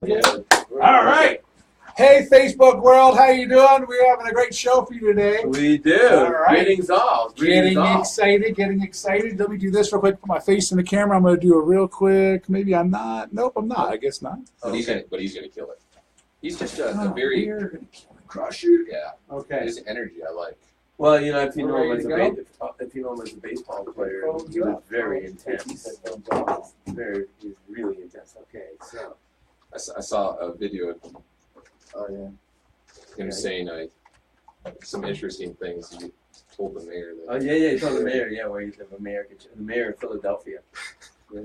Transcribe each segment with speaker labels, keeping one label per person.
Speaker 1: Yeah. All right. Hey, Facebook world, how you doing? We're having a great show for you today.
Speaker 2: We do.
Speaker 1: All right.
Speaker 2: Greetings all.
Speaker 1: Getting excited. Let me do this real quick. Put my face in the camera. I'm going to do a real quick. Maybe I'm not. Nope, I'm not. I guess not.
Speaker 3: But he's gonna kill it. He's just a
Speaker 1: Oh,
Speaker 3: very
Speaker 1: you're going to crush you.
Speaker 3: yeah.
Speaker 1: Okay.
Speaker 3: His energy I like.
Speaker 2: Well, you know, if you
Speaker 1: We're
Speaker 2: know him
Speaker 1: ready
Speaker 2: as
Speaker 1: to
Speaker 2: a
Speaker 1: go?
Speaker 2: if you know him as a baseball player, he was very intense. He's really intense. Okay, so
Speaker 3: I saw a video of
Speaker 2: oh yeah,
Speaker 3: him saying some interesting things he told the mayor. That,
Speaker 2: yeah, he told the mayor, yeah, where he's the mayor of Philadelphia. Yeah.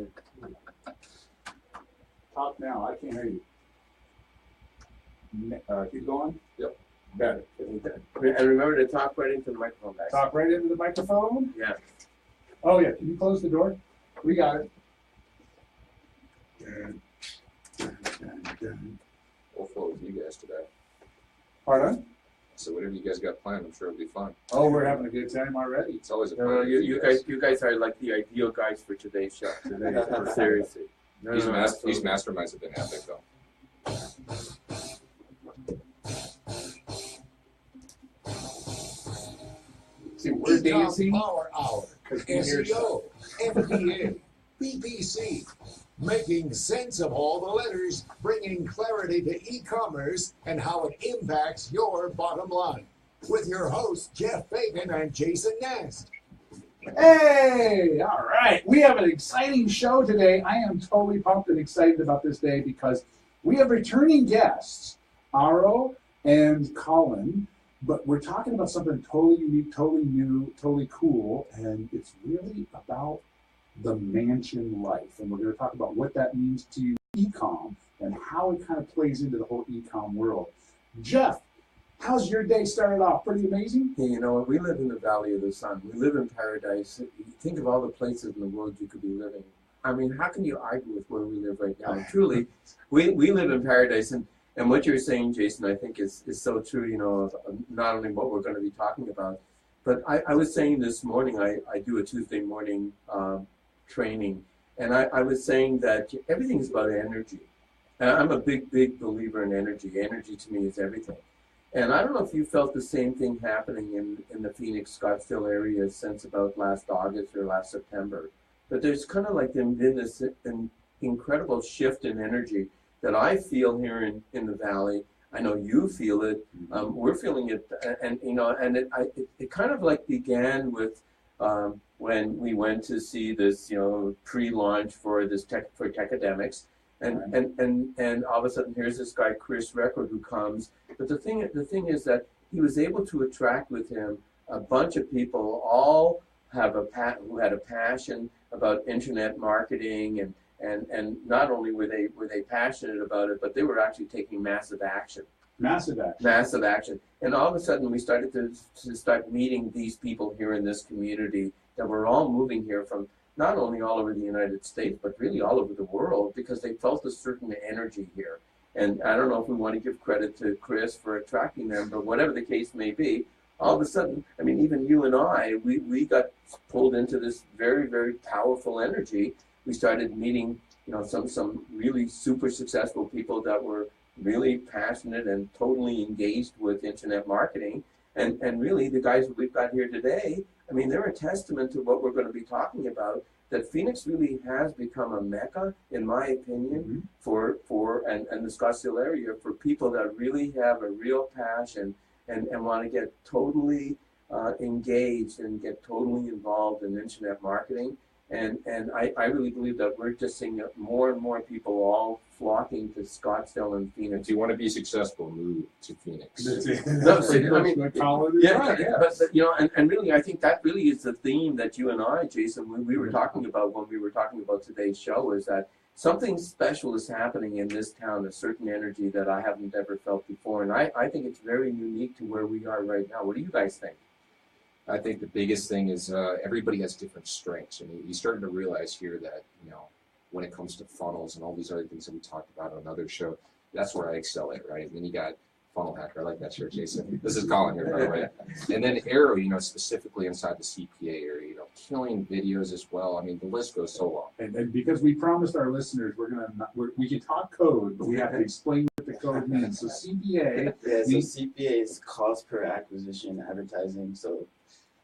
Speaker 1: Talk now. I can't hear you. Keep going.
Speaker 3: Yep.
Speaker 1: Better.
Speaker 2: And remember to talk right into the microphone, guys.
Speaker 1: Talk right into the microphone.
Speaker 2: Yeah.
Speaker 1: Oh, yeah. Can you close the door? We got it.
Speaker 3: we'll flow with you guys today.
Speaker 1: Pardon?
Speaker 3: So whatever you guys got planned, I'm sure it'll be fun.
Speaker 1: Oh, we're having a good time already.
Speaker 3: It's always a
Speaker 2: No,
Speaker 3: fun.
Speaker 2: no, you guys are like the ideal guys for today's show. Seriously.
Speaker 3: These masterminds have been epic though.
Speaker 1: See, we're
Speaker 4: Ecom
Speaker 1: dancing.
Speaker 4: PowerHour, SEO, MBA, PPC, making sense of all the letters, bringing clarity to e-commerce and how it impacts your bottom line. With your hosts, Jeff Fagan and Jason Nast.
Speaker 1: Hey, all right. We have an exciting show today. I am totally pumped and excited about this day because we have returning guests, Aro and Colin, but we're talking about something totally unique, totally new, totally cool, and it's really about the mansion life. And we're going to talk about what that means to Ecom and how it kind of plays into the whole Ecom world. Jeff, how's your day started off? Pretty amazing?
Speaker 2: Hey, you know what? We live in the Valley of the Sun. We live in paradise. Think of all the places in the world you could be living. I mean, how can you argue with where we live right now? And truly, we live in paradise. And what you're saying, Jason, I think is so true, you know, of not only what we're going to be talking about, but I was saying this morning, I do a Tuesday morning training, and I was saying that everything is about energy. And I'm a big believer in energy. Energy to me is everything. And I don't know if you felt the same thing happening in the Phoenix, Scottsdale area since about last August or last September. But there's kind of like been this incredible shift in energy that I feel here in the Valley. I know you feel it. We're feeling it, and you know, and it kind of like began with when we went to see this, you know, pre-launch for this Techademics. And all of a sudden, here's this guy, Chris Record, who comes. But the thing is that he was able to attract with him a bunch of people, all who had a passion about internet marketing, and not only were they passionate about it, but they were actually taking massive action.
Speaker 1: Massive action.
Speaker 2: And all of a sudden, we started to start meeting these people here in this community that were all moving here from not only all over the United States, but really all over the world, because they felt a certain energy here. And I don't know if we want to give credit to Chris for attracting them, but whatever the case may be, all of a sudden, I mean, even you and I, we got pulled into this very, very powerful energy. We started meeting, you know, some really super successful people that were really passionate and totally engaged with internet marketing. And really, the guys that we've got here today, I mean, they're a testament to what we're going to be talking about, that Phoenix really has become a mecca, in my opinion, for the Scottsdale area, for people that really have a real passion and want to get totally engaged and get totally involved in internet marketing. And I really believe that we're just seeing more and more people all flocking to Scottsdale and Phoenix.
Speaker 3: If you want to be successful, move to Phoenix.
Speaker 2: No, so, I mean, but you know, and really, I think that really is the theme that you and I, Jason, we were talking about when we were talking about today's show, is that something special is happening in this town, a certain energy that I haven't ever felt before. And I think it's very unique to where we are right now. What do you guys think?
Speaker 3: I think the biggest thing is everybody has different strengths, and you're starting to realize here that, you know, when it comes to funnels and all these other things that we talked about on another show, that's where I excel at, right? And then you got Funnel Hacker. I like that shirt, Jason. This is Colin here, by the way. And then Arrow, you know, specifically inside the CPA area, you know, killing videos as well. I mean, the list goes so long.
Speaker 1: And because we promised our listeners we can talk code, but we have to explain what the code means. So CPA.
Speaker 5: Yeah, so CPA is cost per acquisition advertising. So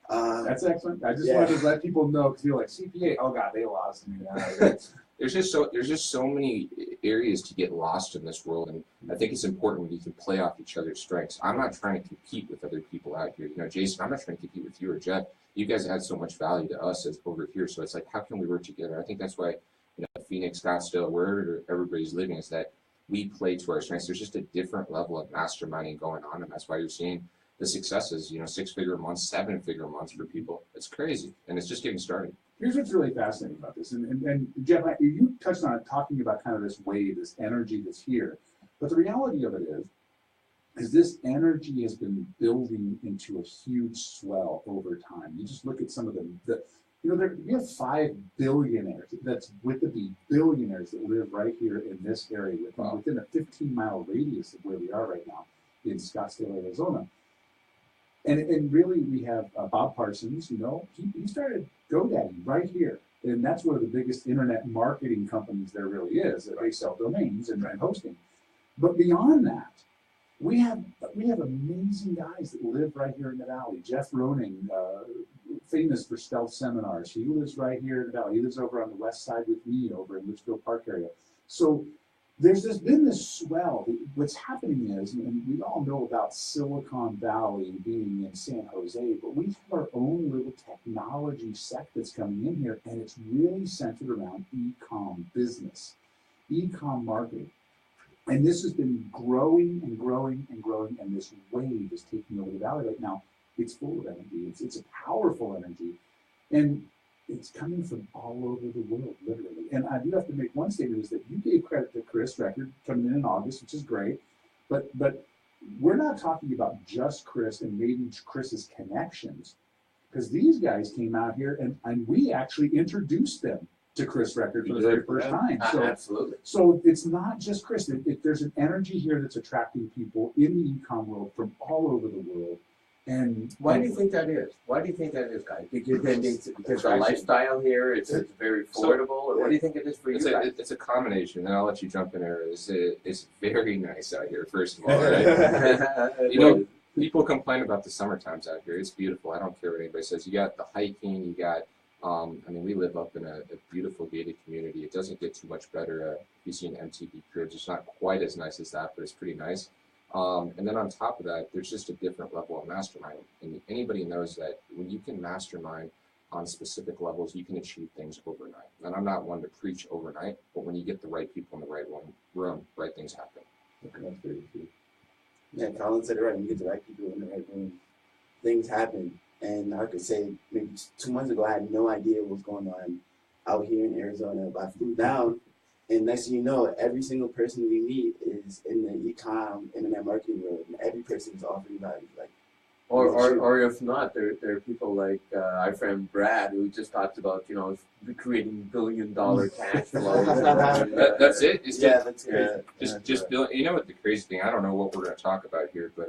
Speaker 1: that's excellent. I just wanted to let people know, because you're like, CPA, oh God, they lost me.
Speaker 3: There's just so many areas to get lost in this world, and I think it's important when you can play off each other's strengths. I'm not trying to compete with other people out here. You know, Jason, I'm not trying to compete with you or Jeff. You guys add so much value to us as over here, so it's like, how can we work together? I think that's why, you know, Phoenix, Scottsdale, wherever everybody's living, is that we play to our strengths. There's just a different level of masterminding going on, and that's why you're seeing the successes, you know, 6-figure months, 7-figure months for people. It's crazy, and it's just getting started.
Speaker 1: Here's what's really fascinating about this, and Jeff, you touched on it, talking about kind of this wave, this energy that's here, but the reality of it is this energy has been building into a huge swell over time. You just look at some of the you know, we have 5 billionaires, that's with the B, billionaires that live right here in this area, within a 15-mile radius of where we are right now in Scottsdale, Arizona. And really, we have Bob Parsons, you know, he started GoDaddy right here. And that's one of the biggest internet marketing companies there really is. They sell domains and hosting. But beyond that, we have amazing guys that live right here in the valley. Jeff Roning, famous for stealth seminars. He lives right here in the valley. He lives over on the west side with me over in Litchfield Park area. So there's been this swell. What's happening is, and we all know about Silicon Valley being in San Jose, but we have our own little technology sect that's coming in here, and it's really centered around e-com business, e-com marketing. And this has been growing and growing and growing, and this wave is taking over the valley right now. It's full of energy. It's a powerful energy. And it's coming from all over the world, literally. And I do have to make one statement, is that you gave credit to Chris Record coming in August, which is great. But we're not talking about just Chris and maybe Chris's connections, because these guys came out here and we actually introduced them to Chris Record for the very first time. So,
Speaker 2: Absolutely.
Speaker 1: So it's not just Chris. There's an energy here that's attracting people in the e-com world from all over the world. And
Speaker 2: why do you think that is? Why do you think that is, guys? Because the lifestyle here, it's very affordable, or what do you think it is for you guys?
Speaker 3: It's a combination, and I'll let you jump in there. It's very nice out here, first of all, right? You know, people complain about the summer times out here. It's beautiful. I don't care what anybody says. You got the hiking, you got, I mean, we live up in a beautiful gated community. It doesn't get too much better. If you see an MTV cribs, it's not quite as nice as that, but it's pretty nice. And then on top of that, there's just a different level of mastermind. And anybody knows that when you can mastermind on specific levels, you can achieve things overnight. And I'm not one to preach overnight, but when you get the right people in the right room, right things happen.
Speaker 1: Okay, that's very true.
Speaker 5: Yeah, Colin said it right. When you get the right people in the right room, things happen. And I could say maybe 2 months ago, I had no idea what was going on out here in Arizona. But I flew down, and next thing you know, every single person we meet is in the e-com, internet marketing world, and every person is offering value. Like,
Speaker 2: or if not, there are people like our friend Brad, who just talks about, you know, creating $1 billion cash flow.
Speaker 3: That's it. It's
Speaker 5: that's crazy.
Speaker 3: Just build. You know what the crazy thing? I don't know what we're going to talk about here, but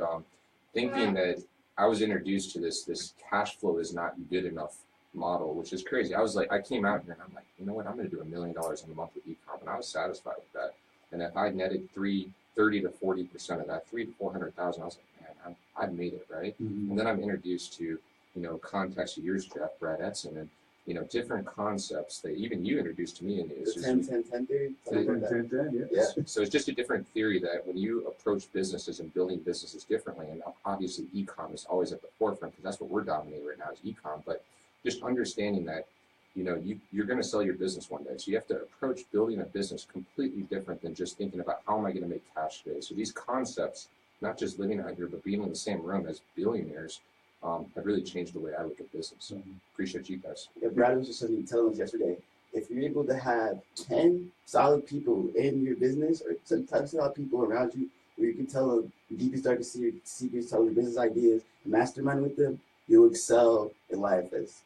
Speaker 3: thinking that I was introduced to this cash flow is not good enough model, which is crazy. I was like, I came out here and I'm like, you know what? I'm going to do $1 million in a month with e-com, and I was satisfied with that. And if I netted 30 to 40% of that, 300,000 to 400,000, I was like, man, I've made it, right? Mm-hmm. And then I'm introduced to, you know, contacts of yours, Jeff, Brad Edson, and you know, different concepts that even you introduced to me. And it's
Speaker 5: the 10-10-10 theory.
Speaker 3: So it's just a different theory that when you approach businesses and building businesses differently, and obviously e-com is always at the forefront because that's what we're dominating right now is e-com, but just understanding that, you know, you're going to sell your business one day. So you have to approach building a business completely different than just thinking about how am I going to make cash today. So these concepts, not just living out here, but being in the same room as billionaires, have really changed the way I look at business. So appreciate you guys.
Speaker 5: Yeah, Brad was just telling us yesterday, if you're able to have 10 solid people in your business or 10 solid people around you where you can tell them the deepest, darkest secrets, tell your business ideas, mastermind with them, you'll excel in life as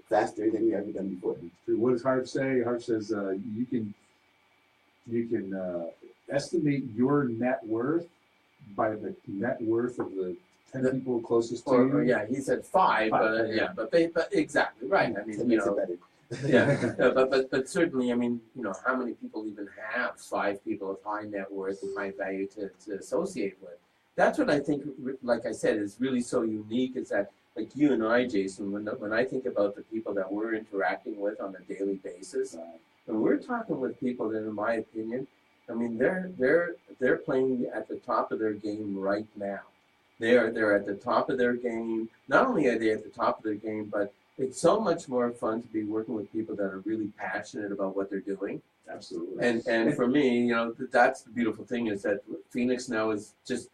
Speaker 5: faster than you've ever done before.
Speaker 1: What does Harv say? Harv says you can estimate your net worth by the net worth of the 10 people closest to
Speaker 2: or
Speaker 1: you.
Speaker 2: yeah, he said five, but
Speaker 1: yeah.
Speaker 2: but exactly right. I mean,
Speaker 5: 10
Speaker 2: you
Speaker 5: makes it
Speaker 2: know,
Speaker 5: better.
Speaker 2: yeah, but certainly, I mean, you know, how many people even have five people of high net worth and high value to associate with? That's what I think, like I said, is really so unique, is that, like you and I, Jason, when I think about the people that we're interacting with on a daily basis, and we're talking with people that, in my opinion, I mean, they're playing at the top of their game right now. They're at the top of their game. Not only are they at the top of their game, but it's so much more fun to be working with people that are really passionate about what they're doing.
Speaker 1: Absolutely.
Speaker 2: And for me, you know, that's the beautiful thing, is that Phoenix now is just,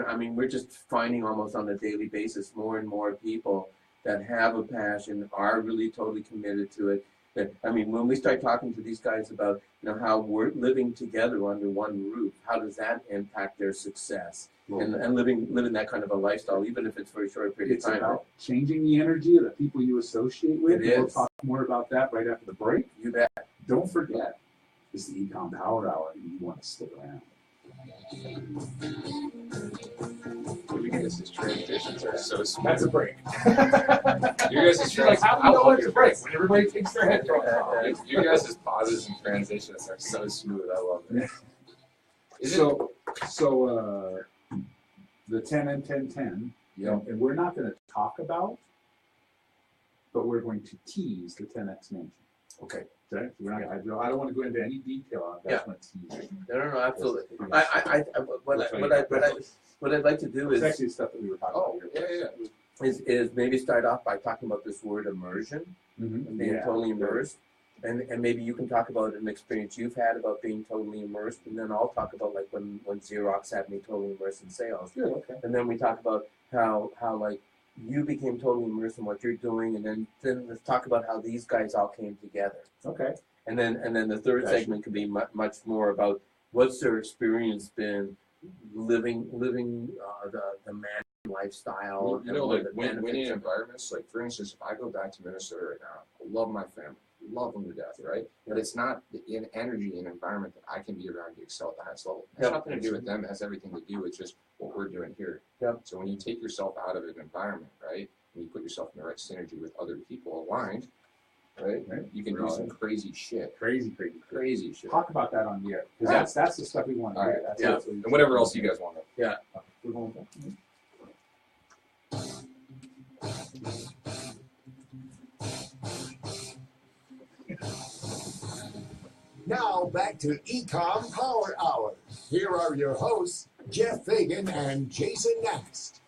Speaker 2: I mean, we're just finding almost on a daily basis more and more people that have a passion, are really totally committed to it. That, I mean, when we start talking to these guys about, you know, how we're living together under one roof, how does that impact their success? And living that kind of a lifestyle, even if it's for a short period of time.
Speaker 1: It's about changing the energy of the people you associate with.
Speaker 2: It
Speaker 1: We'll
Speaker 2: is.
Speaker 1: talk more about that right after the break.
Speaker 2: You bet.
Speaker 1: Don't forget, it's the Ecom Power Hour, and you want to stick around.
Speaker 3: You guys' transitions are so smooth.
Speaker 1: That's a break.
Speaker 3: You guys'
Speaker 1: She's like, how do you know when it's a break? When everybody takes their headphones off.
Speaker 3: You guys' pauses and transitions are so smooth. I love it.
Speaker 1: So the 10 and 10-10, and we're not going to talk about, but we're going to tease the 10x mansion.
Speaker 3: Okay.
Speaker 1: Okay? We're not, I don't want to go into any detail on that.
Speaker 2: Yeah.
Speaker 1: Tease.
Speaker 2: No, absolutely. What I'd like to do
Speaker 1: It's
Speaker 2: is
Speaker 1: actually stuff that we were talking about here.
Speaker 2: is maybe start off by talking about this word immersion and being totally immersed. And maybe you can talk about an experience you've had about being totally immersed, and then I'll talk about like when Xerox had me totally immersed in sales.
Speaker 1: Good, okay.
Speaker 2: And then we talk about how like you became totally immersed in what you're doing, and then let's talk about how these guys all came together.
Speaker 1: Okay.
Speaker 2: And then the third segment could be much more about what's their experience been living the man lifestyle.
Speaker 3: You know, like winning environments. Like for instance, if I go back to Minnesota right now, I love my family, love them to death, right? But it's not the energy and environment that I can be around to excel at the highest level. It has nothing to do with them. It has everything to do with just what we're doing here.
Speaker 2: Yep.
Speaker 3: So when you take yourself out of an environment, right, and you put yourself in the right synergy with other people aligned, right, you can do some crazy shit.
Speaker 1: Crazy
Speaker 3: shit.
Speaker 1: Talk about that on the air, because that's the stuff we want to hear.
Speaker 3: Right. That's and whatever else you guys want to.
Speaker 2: Yeah.
Speaker 1: We're going back.
Speaker 4: Now back to Ecom Power Hour. Here are your hosts, Jeff Fagan and Jason Nast.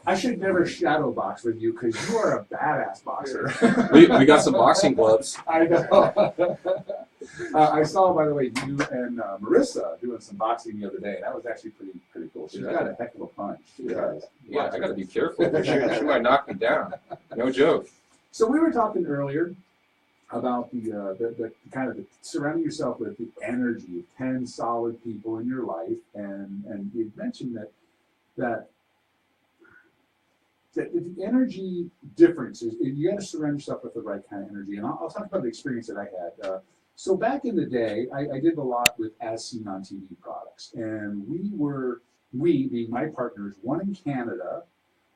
Speaker 1: I should never shadow box with you because you are a badass boxer.
Speaker 3: we got some boxing gloves.
Speaker 1: I know. I saw, by the way, you and Marissa doing some boxing the other day. That was actually pretty cool. She's got a heck of a punch.
Speaker 3: Yeah, I got to be careful. She might knock me down. No joke.
Speaker 1: So we were talking earlier about the kind of surrounding yourself with the energy of 10 solid people in your life, and you mentioned that the energy difference is you got to surround yourself with the right kind of energy. And I'll talk about the experience that I had. So back in the day, I did a lot with As Seen on TV products, and we being my partners, one in Canada,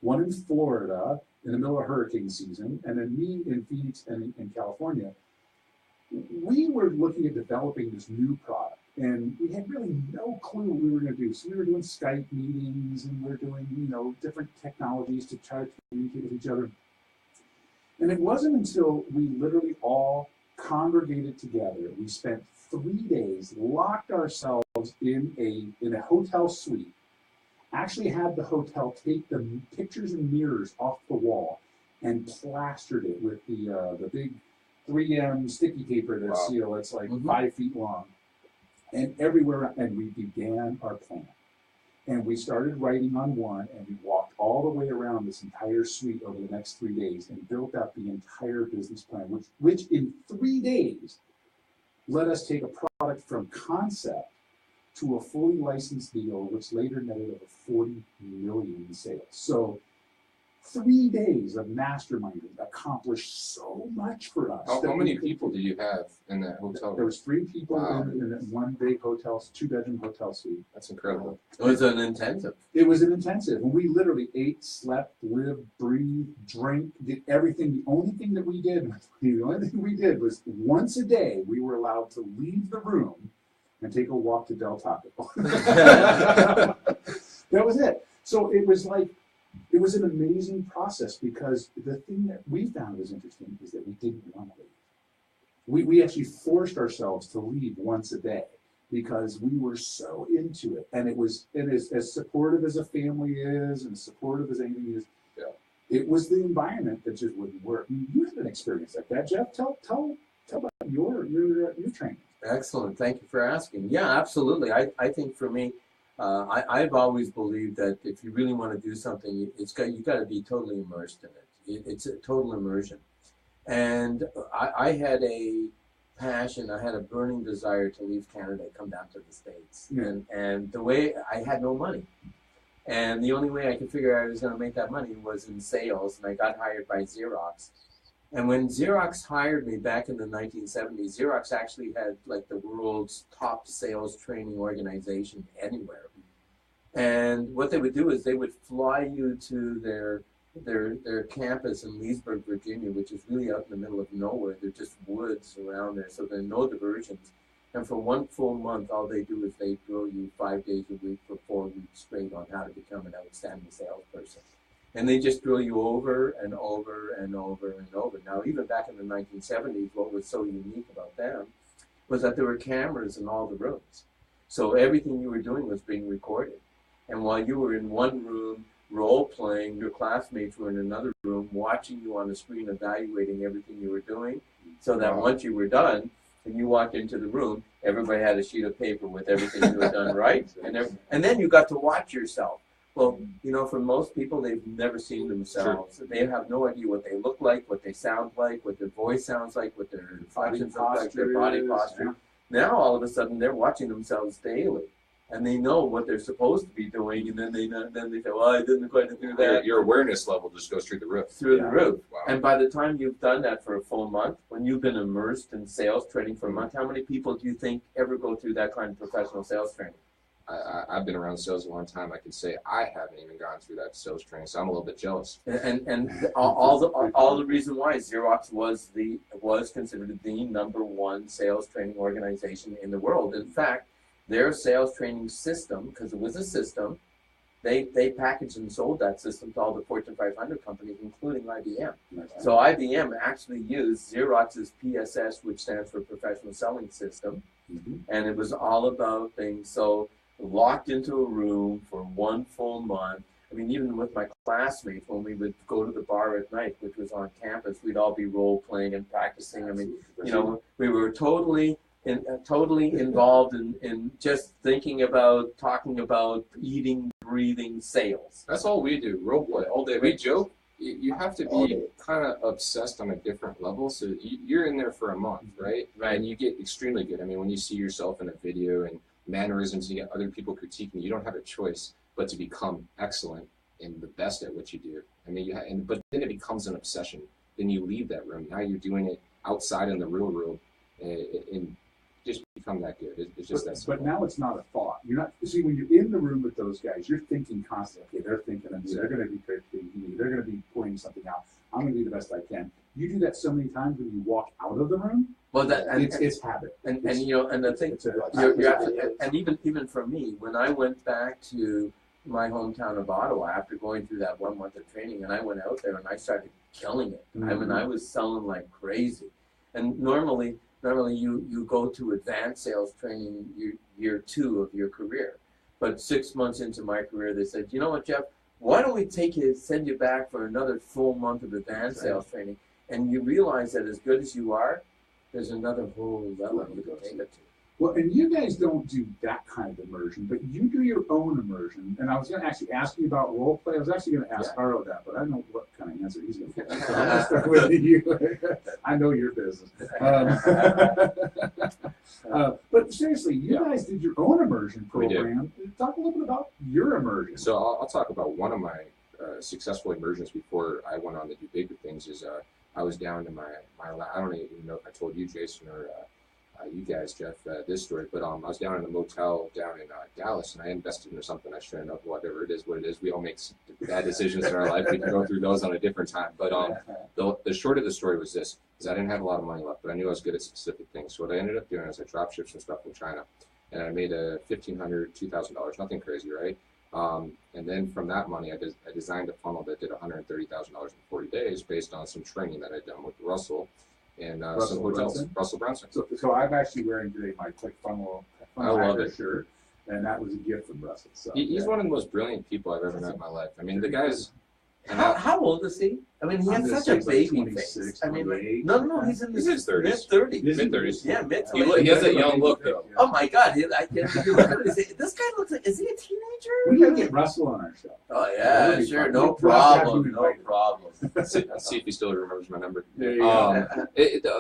Speaker 1: one in Florida in the middle of hurricane season, and then me in Phoenix and in California. We were looking at developing this new product, and we had really no clue what we were going to do. So we were doing Skype meetings, and we were doing, different technologies to try to communicate with each other. And it wasn't until we literally all congregated together, we spent 3 days, locked ourselves in a hotel suite, actually had the hotel take the pictures and mirrors off the wall and plastered it with the big 3M sticky paper that's it's like 5 feet long, and everywhere, and we began our plan. And we started writing on one, and we walked all the way around this entire suite over the next 3 days and built out the entire business plan, which in 3 days let us take a product from concept to a fully licensed deal, which later netted over $40 million in sales. So 3 days of masterminding accomplished so much for us.
Speaker 3: How many people do you have in that hotel?
Speaker 1: There was 3 people
Speaker 3: Wow.
Speaker 1: in one big hotel, 2-bedroom hotel suite.
Speaker 3: That's incredible.
Speaker 2: It was an intensive.
Speaker 1: It was an intensive, and we literally ate, slept, lived, breathed, drank, did everything. The only thing we did was once a day we were allowed to leave the room and take a walk to Del Taco. That was it. So it was an amazing process, because the thing that we found was interesting is that we didn't want to leave. We actually forced ourselves to leave once a day because we were so into it. And it is as supportive as a family is, and as supportive as anything is.
Speaker 3: Yeah.
Speaker 1: It was the environment that just wouldn't work. You had an experience like that, Jeff. Tell about your training.
Speaker 2: Excellent. Thank you for asking. Yeah, absolutely. I think for me, I've always believed that if you really want to do something, you got to be totally immersed in it. It's a total immersion. And I had a passion, I had a burning desire to leave Canada and come down to the States.
Speaker 1: Yeah.
Speaker 2: And the way, I had no money. And the only way I could figure out I was going to make that money was in sales, and I got hired by Xerox. And when Xerox hired me back in the 1970s, Xerox actually had like the world's top sales training organization anywhere. And what they would do is they would fly you to their campus in Leesburg, Virginia, which is really out in the middle of nowhere. They're just woods around there, so there are no diversions. And for 1 full month, all they do is they drill you 5 days a week for 4 weeks straight on how to become an outstanding salesperson. And they just drill you over and over and over and over. Now, even back in the 1970s, what was so unique about them was that there were cameras in all the rooms. So everything you were doing was being recorded. And while you were in one room role-playing, your classmates were in another room watching you on the screen, evaluating everything you were doing, so that once you were done, and you walked into the room, everybody had a sheet of paper with everything you had done right. And then you got to watch yourself. Well, you know, for most people, they've never seen themselves. Sure. They have no idea what they look like, what they sound like, what their voice sounds like, what their inflections look like, their body posture. Yeah. Now, all of a sudden, they're watching themselves daily, and they know what they're supposed to be doing, and then they say, well, I didn't quite do that.
Speaker 3: Your awareness level just goes through the roof.
Speaker 2: Through the roof.
Speaker 3: Wow.
Speaker 2: And by the time you've done that for a full month, when you've been immersed in sales training for a month, how many people do you think ever go through that kind of professional sales training?
Speaker 3: I've been around sales a long time. I can say I haven't even gone through that sales training, so I'm a little bit jealous.
Speaker 2: And all the reason why Xerox was considered the #1 sales training organization in the world. In fact, their sales training system, because it was a system, they packaged and sold that system to all the Fortune 500 companies, including IBM. So IBM actually used Xerox's PSS, which stands for Professional Selling System, and it was all about things. So locked into a room for 1 full month. I mean, even with my classmates, when we would go to the bar at night, which was on campus, we'd all be role playing and practicing. I mean, you know, we were totally involved in just thinking about, talking about, eating, breathing sales.
Speaker 3: That's all we do, role play all day. We joke. You have to be kind of obsessed on a different level. So you're in there for a month, right?
Speaker 2: Right.
Speaker 3: And you get extremely good. I mean, when you see yourself in a video and mannerisms, you get other people critiquing you don't have a choice but to become excellent and the best at what you do. I mean, but then it becomes an obsession. Then you leave that room. Now you're doing it outside in the real world, and just become that good. It's just that simple.
Speaker 1: But now it's not a thought. You're not. See, when you're in the room with those guys, you're thinking constantly. Okay, they're thinking of me. They're going to be critiquing me. They're going to be pointing something out. I'm going to do the best I can. You do that so many times when you walk out of the room.
Speaker 2: Well,
Speaker 1: it's habit.
Speaker 2: And you know, and the thing, and even for me, when I went back to my hometown of Ottawa after going through that 1 month of training, and I went out there and I started killing it. I mean, I was selling like crazy. And normally you go to advanced sales training year 2 of your career. But 6 months into my career, they said, you know what, Jeff, why don't we send you back for another full month of advanced sales training? And you realize that as good as you are, there's another whole level you can take it to.
Speaker 1: Well, and you guys don't do that kind of immersion, but you do your own immersion. And I was going to actually ask you about role play. I was actually going to ask Haro that, but I know what kind of answer he's going to get. So I'm going to start with you. I know your business. But seriously, you guys did your own immersion program. Talk a little bit about your immersion.
Speaker 3: So I'll talk about one of my successful immersions before I went on to do bigger things is I was down to my I don't even know if I told you, Jason, or you guys, Jeff, this story, but I was down in a motel down in Dallas, and I invested into something I shouldn't have. Whatever it is, what it is, we all make bad decisions in our life. We can go through those on a different time. But the short of the story was this: is I didn't have a lot of money left, but I knew I was good at specific things. So what I ended up doing is I drop shipped some stuff from China, and I made a $1,500, $2,000, nothing crazy, right? And then from that money, I designed a funnel that did $130,000 in 40 days based on some training that I'd done with Russell and some hotels. Russell Brunson.
Speaker 1: So I'm actually wearing today my ClickFunnels
Speaker 3: I love it.
Speaker 1: shirt, and that was a gift from Russell. So
Speaker 3: He's one of the most brilliant people I've ever met in my life. I mean, the guy's.
Speaker 6: How old is he? I mean, he has such a baby face. I mean, no, he's in his
Speaker 3: 30s.
Speaker 6: Mid-30s.
Speaker 3: Mid-30s.
Speaker 6: Yeah, mid-30s.
Speaker 3: He has that young look, though.
Speaker 6: Oh my God! I can't look at it. This guy looks like, is he a teenager?
Speaker 1: we gotta get Russell on our show.
Speaker 6: Oh
Speaker 1: That'd
Speaker 6: yeah,
Speaker 1: be
Speaker 6: sure,
Speaker 1: fun.
Speaker 6: no
Speaker 1: We'll have to
Speaker 6: problem,
Speaker 1: have you
Speaker 6: no
Speaker 1: invited.
Speaker 6: problem.
Speaker 3: See if he still remembers my number.
Speaker 1: There you go.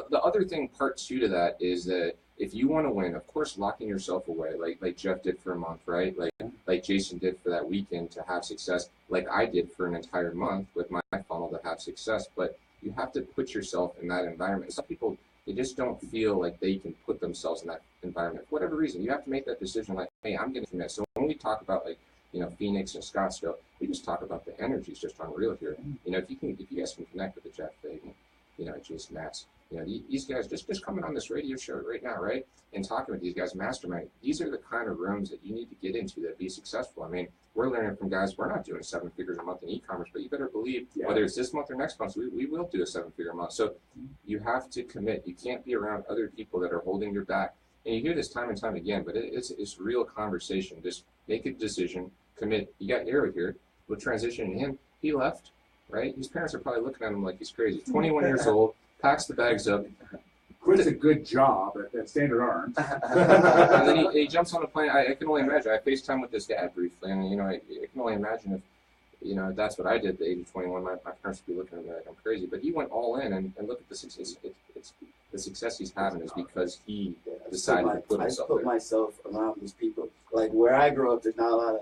Speaker 3: The other thing, part two to that, is that if you want to win, of course, locking yourself away, like Jeff did for a month, right? Like Jason did for that weekend to have success, like I did for an entire month with my funnel to have success. But you have to put yourself in that environment. Some people, they just don't feel like they can put themselves in that environment for whatever reason. You have to make that decision, like, hey, I'm going to commit. So when we talk about Phoenix and Scottsdale, we just talk about the energy is just unreal here. If you guys can connect with the Jeff Fagan, Jason Matz, these guys just coming on this radio show right now, right? And talking with these guys, Mastermind, these are the kind of rooms that you need to get into that be successful. I mean, we're learning from guys, we're not doing 7 figures a month in e-commerce, but you better believe whether it's this month or next month, we will do a 7-figure month. So you have to commit. You can't be around other people that are holding your back. And you hear this time and time again, but it's real conversation. Just make a decision, commit. You got Arrow here. We'll transition to him. He left, right? His parents are probably looking at him like he's crazy. 21 years old, packs the bags up.
Speaker 1: Quits a good job at Standard Arms.
Speaker 3: And then he jumps on a plane. I can only imagine. I FaceTime with this dad briefly, and I can only imagine if that's what I did at the age of 21. My parents would be looking at me like I'm crazy. But he went all in, and look at the success. It's the success he's having is because he decided to put himself there.
Speaker 5: I put myself around these people. Like where I grew up, there's not a lot of.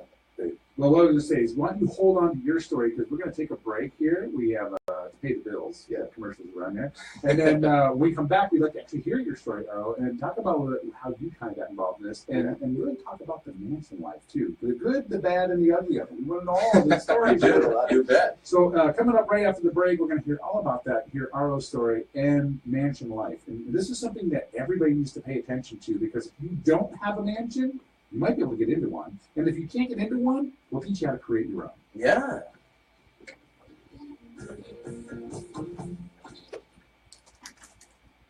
Speaker 1: Well, what I was going to say is, why don't you hold on to your story, because we're going to take a break here. We have to pay the bills. Yeah, commercials around there. And then when we come back, we'd like to actually hear your story, Arrow, and talk about how you kind of got involved in this, and really talk about the mansion life, too. The good, the bad, and the ugly of it. We want to know all of these stories.
Speaker 6: You bet.
Speaker 1: So coming up right after the break, we're going to hear all about that, hear Arrow's story and mansion life. And this is something that everybody needs to pay attention to, because if you don't have a mansion, you might be able to get into one. And if you can't get into one, we'll teach you how to create your own.
Speaker 6: Yeah.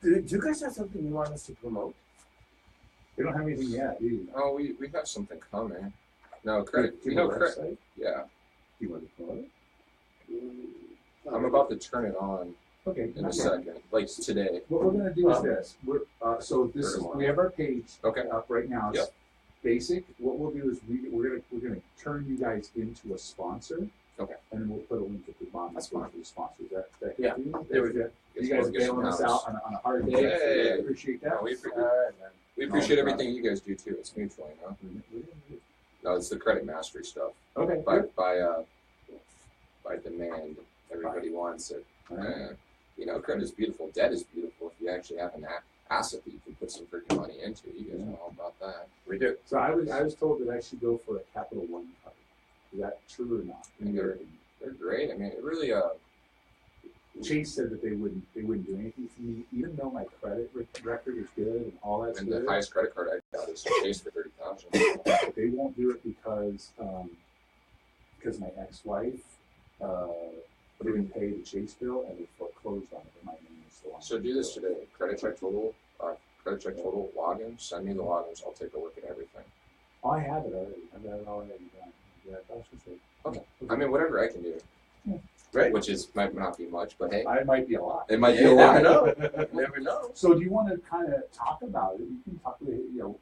Speaker 6: Do you guys have something you want us to promote?
Speaker 1: We don't have anything yet, do you?
Speaker 3: Oh, we have something coming. No, credit. Credit. Yeah.
Speaker 1: Do you want to promote it?
Speaker 3: I'm about to turn it on in a second, like today.
Speaker 1: What we're going to do is this. We have our page up right now. It's basic. What we'll do is we're gonna turn you guys into a sponsor. Okay. And then we'll put a link at the bottom. That's fine for the sponsors. That
Speaker 6: yeah.
Speaker 1: There we go. You guys are bailing us out on a hard day.
Speaker 3: Yeah.
Speaker 1: I appreciate that.
Speaker 3: No, we appreciate everything you guys do too. It's mutual, No, it's the credit mastery stuff.
Speaker 1: Okay.
Speaker 3: By demand, everybody wants it. Credit is beautiful. Debt is beautiful if you actually have an asset that you can put some freaking money into. You guys know all about that.
Speaker 6: We do.
Speaker 1: So I was told that I should go for a Capital One card. Is that true or not?
Speaker 3: They're great. I mean, it really.
Speaker 1: Chase said that they wouldn't do anything for me, even though my credit record is good and all that's
Speaker 3: and
Speaker 1: good.
Speaker 3: The highest credit card I got is Chase for $30,000.
Speaker 1: They won't do it because my ex-wife didn't pay the Chase bill and they foreclosed on it. My name is still on.
Speaker 3: So do this today. Credit check total login. Send me the logins. I'll take a look at everything.
Speaker 1: Oh, I have it already. I've got it already done. Yeah, that's just it.
Speaker 3: Okay. I mean, whatever I can do.
Speaker 1: Yeah.
Speaker 3: Right. Which might not be much, but hey.
Speaker 1: It might be a lot.
Speaker 3: It might be a lot.
Speaker 6: You never know.
Speaker 1: So do you want to kind of talk about it? You can talk about,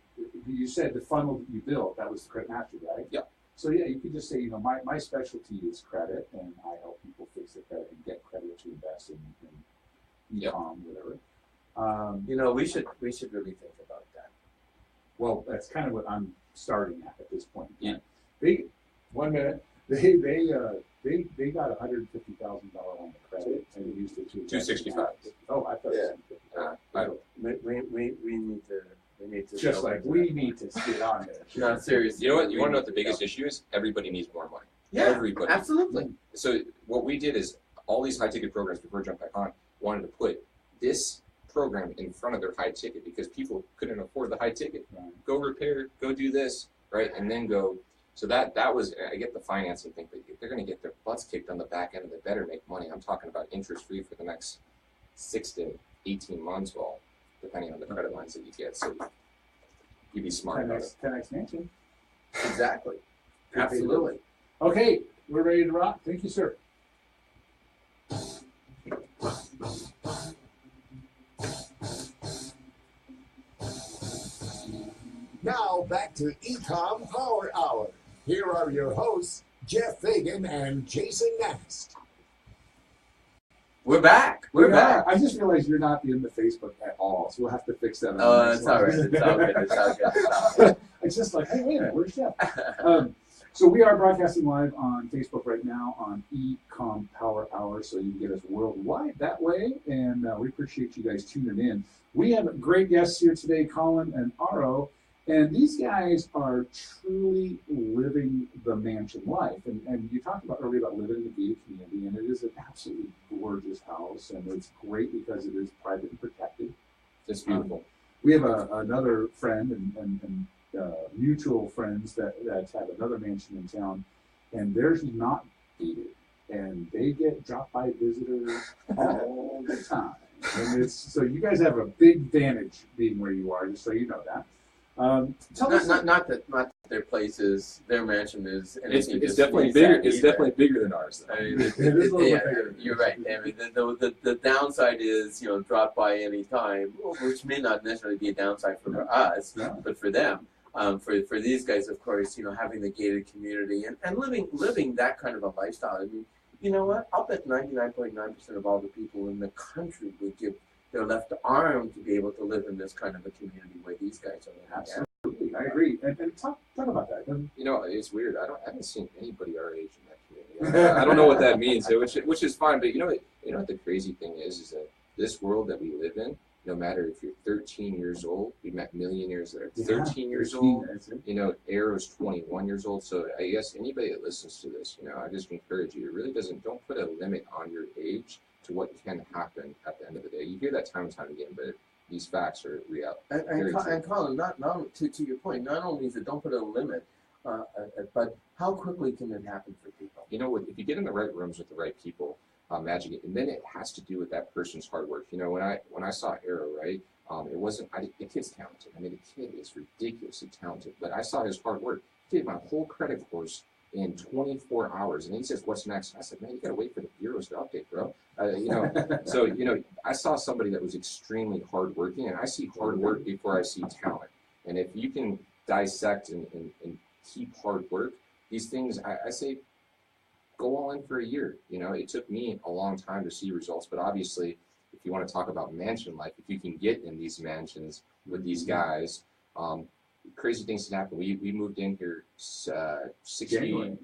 Speaker 1: you said the funnel that you built, that was the credit mastery, right?
Speaker 3: Yeah.
Speaker 1: So yeah, you could just say, my specialty is credit, and I help people fix their credit and get credit to invest in Ecom, whatever.
Speaker 6: We should really think about that.
Speaker 1: Well, that's kind of what I'm starting at this point.
Speaker 3: Yeah.
Speaker 1: They 1 minute. They they got $150,000 on the credit and they used it to
Speaker 3: 265.
Speaker 1: Oh, I thought it was
Speaker 3: I,
Speaker 2: We need to
Speaker 1: just like we need to get on there.
Speaker 2: Not serious.
Speaker 3: you know what? You want to know what the biggest issue is? Everybody needs more money.
Speaker 2: Yeah,
Speaker 3: Everybody.
Speaker 2: absolutely.
Speaker 3: So what we did is all these high ticket programs before I jumped back on wanted to put this program in front of their high ticket because people couldn't afford the high ticket.
Speaker 1: Right.
Speaker 3: Go repair, go do this, right, and then go. So that was, I get the financing thing, but if they're going to get their butts kicked on the back end and they better make money. I'm talking about interest free for the next 6 to 18 months, well, depending on the credit lines that you get. So you be smart about it.
Speaker 1: 10x mansion.
Speaker 2: Exactly. Absolutely.
Speaker 1: Okay, we're ready to rock. Thank you, sir.
Speaker 4: Now back to Ecom Power Hour. Here are your hosts, Jeff Fagan and Jason Nast.
Speaker 2: We're back. We're back.
Speaker 1: I just realized you're not in the Facebook at all, so we'll have to fix that.
Speaker 2: Oh, it's all right. It's all good. It's all good. It's all good.
Speaker 1: It's just like, hey, wait a minute, where's Jeff? So we are broadcasting live on Facebook right now on Ecom Power Hour, so you can get us worldwide that way, and we appreciate you guys tuning in. We have great guests here today, Colin and Aro, and these guys are truly living the mansion life. And you talked about earlier about living in a gated community, and it is an absolutely gorgeous house, and it's great because it is private and protected.
Speaker 3: It's beautiful.
Speaker 1: We have another friend and mutual friends that have another mansion in town, and theirs is not gated, and they get dropped by visitors all the time. And it's so you guys have a big advantage being where you are, just so you know that.
Speaker 2: Not that their place is, their mansion is.
Speaker 3: It's definitely bigger. It's definitely bigger than ours.
Speaker 2: I mean, you're right. I mean, the downside is, drop by any time, which may not necessarily be a downside for us, but for them. For these guys, of course, having the gated community and living that kind of a lifestyle. I mean, you know what? I'll bet 99.9% of all the people in the country would give their left arm to be able to live in this kind of a community where these guys are.
Speaker 1: Absolutely, I agree. And talk about that.
Speaker 3: It's weird. I haven't seen anybody our age in that community. I don't know what that means, which is fine. But you know what the crazy thing is that this world that we live in, no matter if you're 13 years old, we met millionaires that are 13 years old. Arrow's 21 years old. So I guess anybody that listens to this, I just encourage you. It really don't put a limit on your age to what can happen at the end of the day. You hear that time and time again, but these facts are real.
Speaker 2: And Colin, not to your point, not only is it don't put a limit, but how quickly can it happen for people?
Speaker 3: If you get in the right rooms with the right people, magic it, and then it has to do with that person's hard work. When I saw Arrow, right, it wasn't. The kid's talented. I mean, the kid is ridiculously talented, but I saw his hard work. He did my whole credit course in 24 hours, and he says, "What's next?" I said, "Man, you gotta wait for the bureaus to update, bro." So I saw somebody that was extremely hardworking, and I see hard work before I see talent. And if you can dissect and keep hard work, these things, I say, go all in for a year. It took me a long time to see results, but obviously, if you want to talk about mansion life, if you can get in these mansions with these guys, crazy things can happen. We moved in here 60,
Speaker 1: January.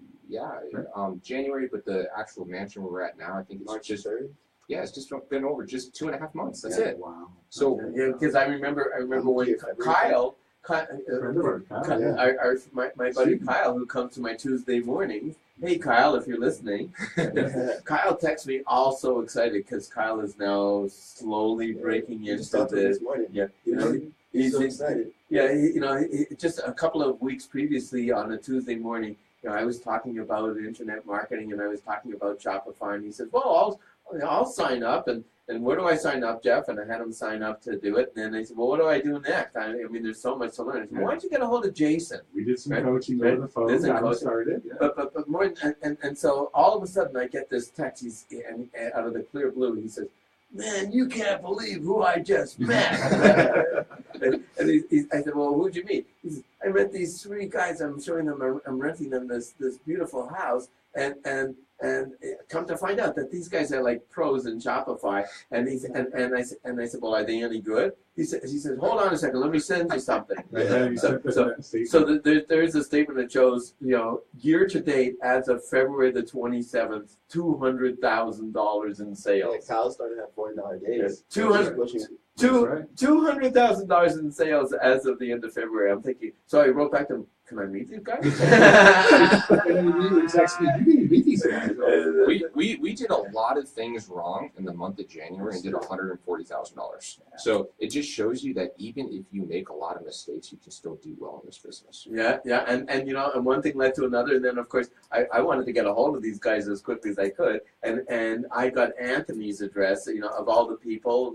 Speaker 3: January, but the actual mansion where we're at now, I think it's
Speaker 5: March
Speaker 3: just
Speaker 5: 3rd.
Speaker 3: Yeah, it's just been over just 2.5 months. That's it.
Speaker 1: Wow.
Speaker 3: So
Speaker 2: because I remember when Kyle, my buddy Kyle, who comes to my Tuesday mornings. Hey Kyle, if you're listening, Kyle texts me all so excited because Kyle is now slowly breaking into
Speaker 5: this morning.
Speaker 2: Yeah,
Speaker 5: He's so excited.
Speaker 2: Yeah, just a couple of weeks previously on a Tuesday morning, I was talking about internet marketing and I was talking about Shopify, and he said, "Well, I'll sign up." And where do I sign up, Jeff? And I had him sign up to do it. And then I said, "Well, what do I do next?" I mean, there's so much to learn. I said, "Why don't you get a hold of Jason?"
Speaker 1: We did some coaching over the phone. Got him started. Yeah.
Speaker 2: But more and so all of a sudden I get this text. And out of the clear blue, he says, "Man, you can't believe who I just met." I said, "Well, who'd you meet?" He says, I met these three guys. I'm showing them. I'm renting them this beautiful house, and come to find out that these guys are like pros in Shopify. And he and I said, well, are they any good? He said, hold on a second, let me send you something. So there's a statement that shows, year to date, as of February the 27th, $200,000 in sales.
Speaker 5: Yeah, Kyle started at $40 days.
Speaker 2: $200,000 in sales as of the end of February. I'm thinking, so I wrote back to him, can I meet these guys?
Speaker 3: We did a lot of things wrong in the month of January and did $140,000. So it just shows you that even if you make a lot of mistakes, you can still do well in this business.
Speaker 2: Yeah, and one thing led to another, and then of course I wanted to get a hold of these guys as quickly as I could, and I got Anthony's address. Of all the people,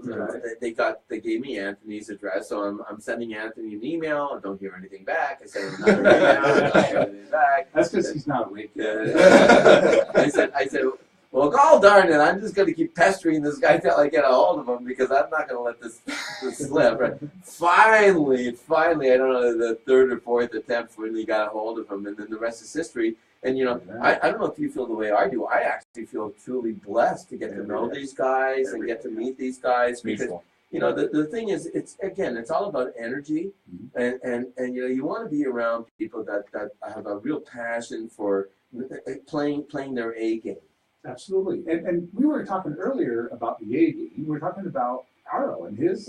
Speaker 2: they gave me Anthony's address, so I'm sending Anthony an email. I don't hear anything back. I send another email. I don't hear anything back.
Speaker 1: That's because he's not awake yet.
Speaker 2: I said, well, gall darn it, I'm just going to keep pestering this guy till I get a hold of him because I'm not going to let this slip. Right? Finally, I don't know, the third or fourth attempt when we got a hold of him, and then the rest is history. And, I don't know if you feel the way I do. I actually feel truly blessed to get to know these guys and get to meet these guys because, the thing is, it's all about energy, and you want to be around people that have a real passion for playing their A game.
Speaker 1: Absolutely. And we were talking earlier about the A game. We were talking about Aro and his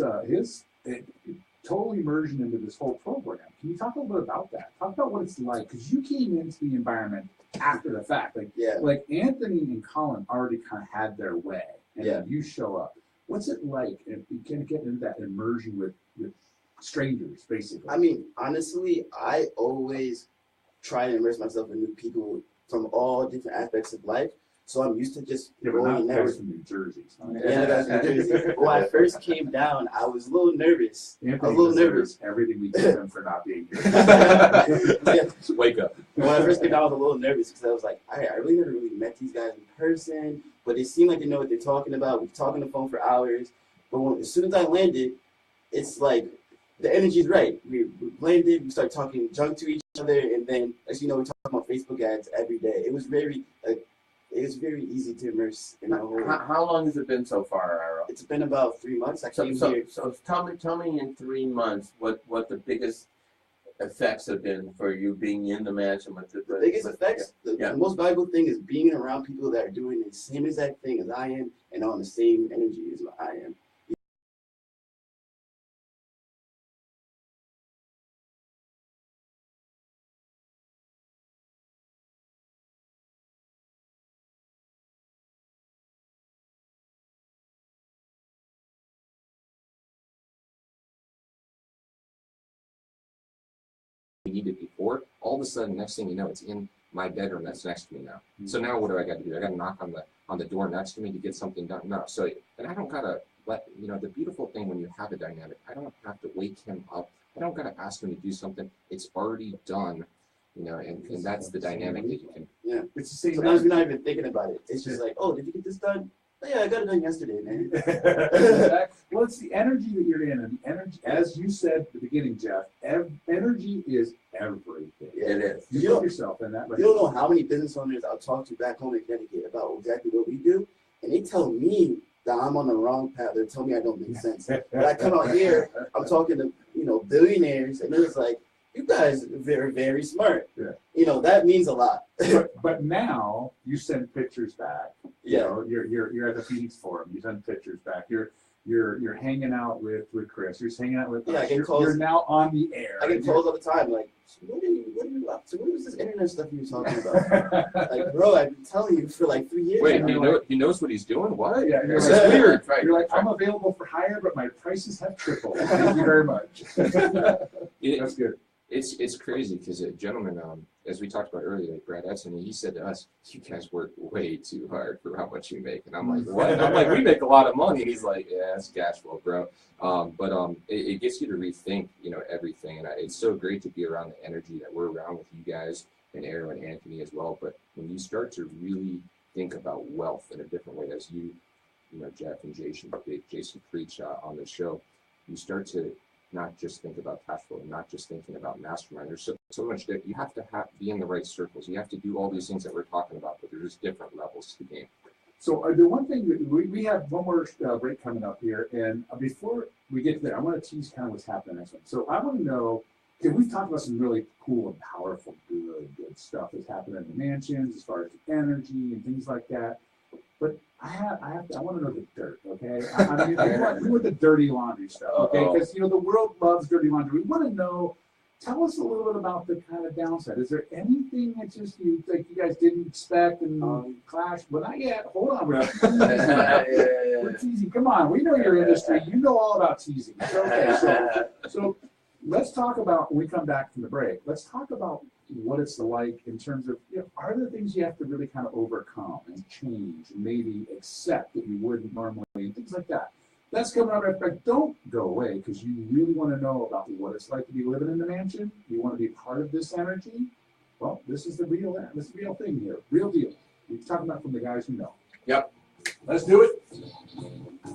Speaker 1: total immersion into this whole program. Can you talk a little bit about that? Talk about what it's like, because you came into the environment after the fact. Like Anthony and Colin already kind of had their way, and then you show up. What's it like? And you can get into that immersion with strangers, basically.
Speaker 5: I mean, honestly, I always try to immerse myself in new people from all different aspects of life. So I'm used to just
Speaker 1: going there. From New Jersey.
Speaker 5: Yeah, that's New Jersey. When I first came down, I was a little nervous.
Speaker 1: Everything we did him for not being here.
Speaker 3: Wake up.
Speaker 5: When I first came down, I was a little nervous because I was like, I really never really met these guys in person, but they seem like they know what they're talking about. We talk on the phone for hours, but as soon as I landed, it's like the energy's right. We landed, we started talking junk to each other, and then, as you know, we talk about Facebook ads every day. It was very easy to immerse in the whole.
Speaker 2: How long has it been so far, Aro?
Speaker 5: It's been about 3 months. I came here.
Speaker 2: So tell me in 3 months what the biggest effects have been for you being in the mansion with
Speaker 5: the biggest effects. The most valuable thing is being around people that are doing the same exact thing as I am and on the same energy as I am.
Speaker 3: Needed before, all of a sudden, next thing you know, it's in my bedroom that's next to me now. So now what do I got to do? I got to knock on the door next to me to get something done. No, so and I don't gotta let the beautiful thing when you have a dynamic, I don't have to wake him up. I don't gotta ask him to do something. It's already done. And that's the dynamic that you can.
Speaker 5: Yeah, it's the same. Sometimes we're not even thinking about it. It's just like, oh, did you get this done? Oh, yeah, I got it done yesterday, man.
Speaker 1: Well, it's the energy that you're in, and the energy, as you said at the beginning, Jeff. Energy is everything.
Speaker 5: Yeah, it is.
Speaker 1: You put yourself in that.
Speaker 5: You don't know how many business owners I'll talk to back home in Connecticut about exactly what we do, and they tell me that I'm on the wrong path. They tell me I don't make sense. But I come out here, I'm talking to billionaires, and it's like, you guys are very, very smart.
Speaker 1: Yeah.
Speaker 5: That means a lot.
Speaker 1: but now you send pictures back.
Speaker 5: Yeah.
Speaker 1: You're at the Phoenix Forum. You send pictures back. You're hanging out with Chris. You're hanging out with us. You're now on the air.
Speaker 5: I get calls all the time like, what are you up to? What was this internet stuff you were talking about? Like, bro, I've been telling you for like 3 years.
Speaker 3: Wait, he knows what he's doing? What?
Speaker 1: Yeah,
Speaker 3: it's weird. Right.
Speaker 1: You're like, I'm available for hire, but my prices have tripled. Thank you very much. That's good.
Speaker 3: It's crazy because a gentleman, as we talked about earlier, like Brad Edson, he said to us, "You guys work way too hard for how much you make." And I'm like, "What?" I'm like, "We make a lot of money." And he's like, "Yeah, it's cash flow, bro." It gets you to rethink, everything. And it's so great to be around the energy that we're around with you guys and Aaron and Anthony as well. But when you start to really think about wealth in a different way, as you Jeff and Jason preach on the show, you start to not just think about cash flow, not just thinking about mastermind. There's so much that you have to be in the right circles. You have to do all these things that we're talking about, but there's different levels to the game.
Speaker 1: So the one thing that we have one more break coming up here, and before we get there, I want to tease kind of what's happening next one. So I want to know, okay, we've talked about some really cool and powerful, good stuff that's happening in the mansions as far as energy and things like that. But I want to know the dirt, okay? I mean, we want the dirty laundry stuff, okay? Because the world loves dirty laundry. We want to know. Tell us a little bit about the kind of downside. Is there anything that just you guys didn't expect and clash? Well, not yet. Hold on, we're teasing. Come on, we know your industry. You know all about teasing. Okay, so let's talk about when we come back from the break. Let's talk about what it's like in terms of are there things you have to really kind of overcome and change and maybe accept that you wouldn't normally and things like that. That's coming up right back. Don't go away because you really want to know about what it's like to be living in the mansion. You want to be part of this energy. Well, this is the real thing here. Real deal. We're talking about from the guys who know.
Speaker 3: Yep.
Speaker 1: Let's do it.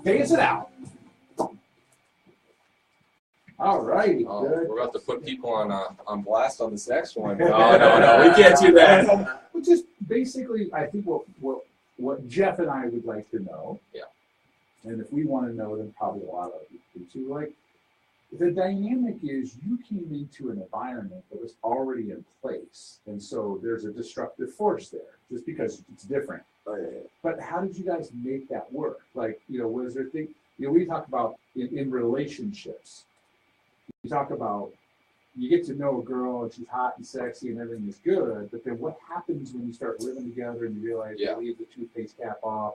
Speaker 1: Pace it out. All righty.
Speaker 3: We're about to put people on blast on this next one. No, we can't do that.
Speaker 1: Well, just basically, I think what Jeff and I would like to know.
Speaker 3: Yeah.
Speaker 1: And if we want to know, then probably a lot of you too. Like the dynamic is, you came into an environment that was already in place, and so there's a destructive force there, just because it's different.
Speaker 5: Oh, yeah.
Speaker 1: But how did you guys make that work? Like, was there thing? We talk about in relationships. You talk about you get to know a girl and she's hot and sexy and everything is good, but then what happens when you start living together and you realize you leave the toothpaste cap off?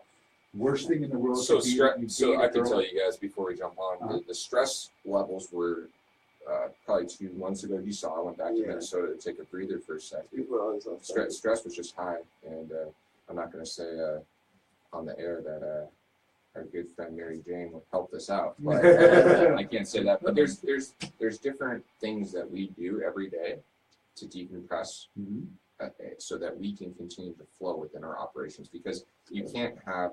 Speaker 1: Worst thing in the world.
Speaker 3: So I can tell you guys before we jump on, the stress levels were probably 2 months ago. You saw I went back to Minnesota to take a breather for a second. Stress was just high, and I'm not going to say on the air that our good friend Mary Jane helped us out, but I can't say that. But there's different things that we do every day to decompress. So that we can continue to flow within our operations, because you can't have.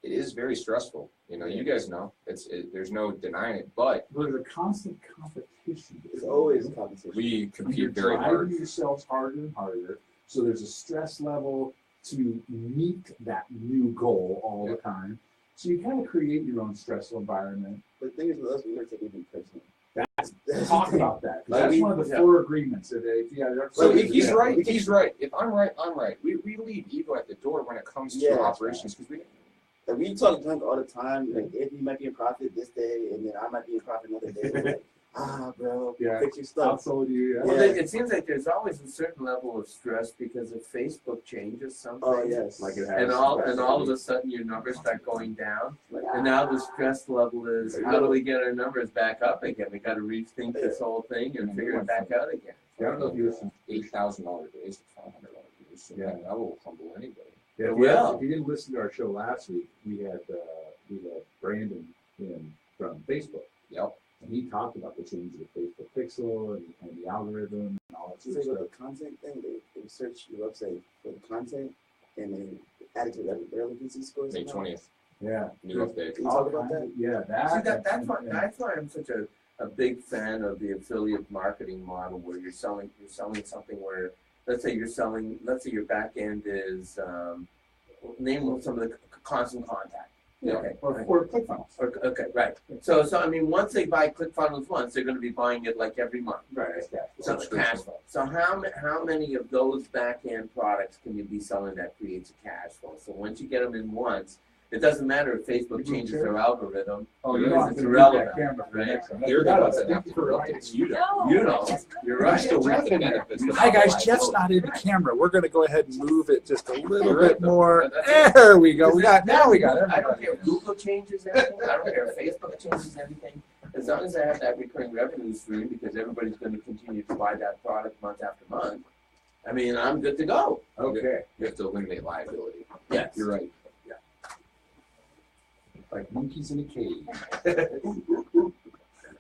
Speaker 3: It is very stressful. You guys know there's no denying it, but
Speaker 1: there's a constant competition.
Speaker 5: There's always competition.
Speaker 3: We compete very hard.
Speaker 1: You're driving yourselves harder and harder, so there's a stress level to meet that new goal all the time. So you kind of create your own stressful environment.
Speaker 5: But the thing is, with us, we never take anything personal.
Speaker 1: Talk about that. That's one of the 4 agreements. So
Speaker 3: if he's right, he's right. If I'm right, I'm right. We leave ego at the door when it comes to operations, because
Speaker 5: we talk junk all the time. Like, if you might be in profit this day, and then I might be in profit another day. Like, bro, fix your stuff.
Speaker 1: Well,
Speaker 6: it seems like there's always a certain level of stress because if Facebook changes something,
Speaker 1: like it has,
Speaker 6: and all of a sudden your numbers start going down, and now the stress level is, how do we get our numbers back up again? We got to rethink this whole thing and figure it back out again.
Speaker 3: I don't know if you listen to $8,000 days to $500 days. So that will humble anybody.
Speaker 1: Yeah, if you didn't listen to our show last week, we had Brandon in from Facebook.
Speaker 3: Yep.
Speaker 1: And he talked about the changes of Facebook Pixel and the algorithm and all that
Speaker 5: sort of stuff. The content thing, they search your website for the content, and they add it to their relevancy scores.
Speaker 3: May 20th.
Speaker 1: Yeah.
Speaker 3: New update.
Speaker 5: Can you talk about that?
Speaker 1: Yeah,
Speaker 6: that's why I'm such a big fan of the affiliate marketing model, where you're selling something where, let's say your back end is name some of the constant contact.
Speaker 1: Yeah. Okay. Or ClickFunnels.
Speaker 6: Okay, right. So I mean, once they buy ClickFunnels once, they're going to be buying it like every month.
Speaker 1: Right.
Speaker 6: So cash flow. So how many of those back end products can you be selling that creates a cash flow? So once you get them in once, it doesn't matter if Facebook changes their algorithm.
Speaker 1: It's
Speaker 6: irrelevant.
Speaker 1: Right?
Speaker 3: You're the ones that have to do updates. You know. You're right.
Speaker 1: Still reap the benefits. Hi guys, Jeff's not in the camera. We're going to go ahead and move it just a little bit more. There we go. We got it.
Speaker 6: I don't care if Google changes everything. I don't care if Facebook changes everything. As long as I have that recurring revenue stream, because everybody's going to continue to buy that product month after month, I mean, I'm good to go.
Speaker 1: Okay.
Speaker 3: You have to eliminate liability.
Speaker 6: Yes.
Speaker 3: You're right.
Speaker 1: Like monkeys in a cage.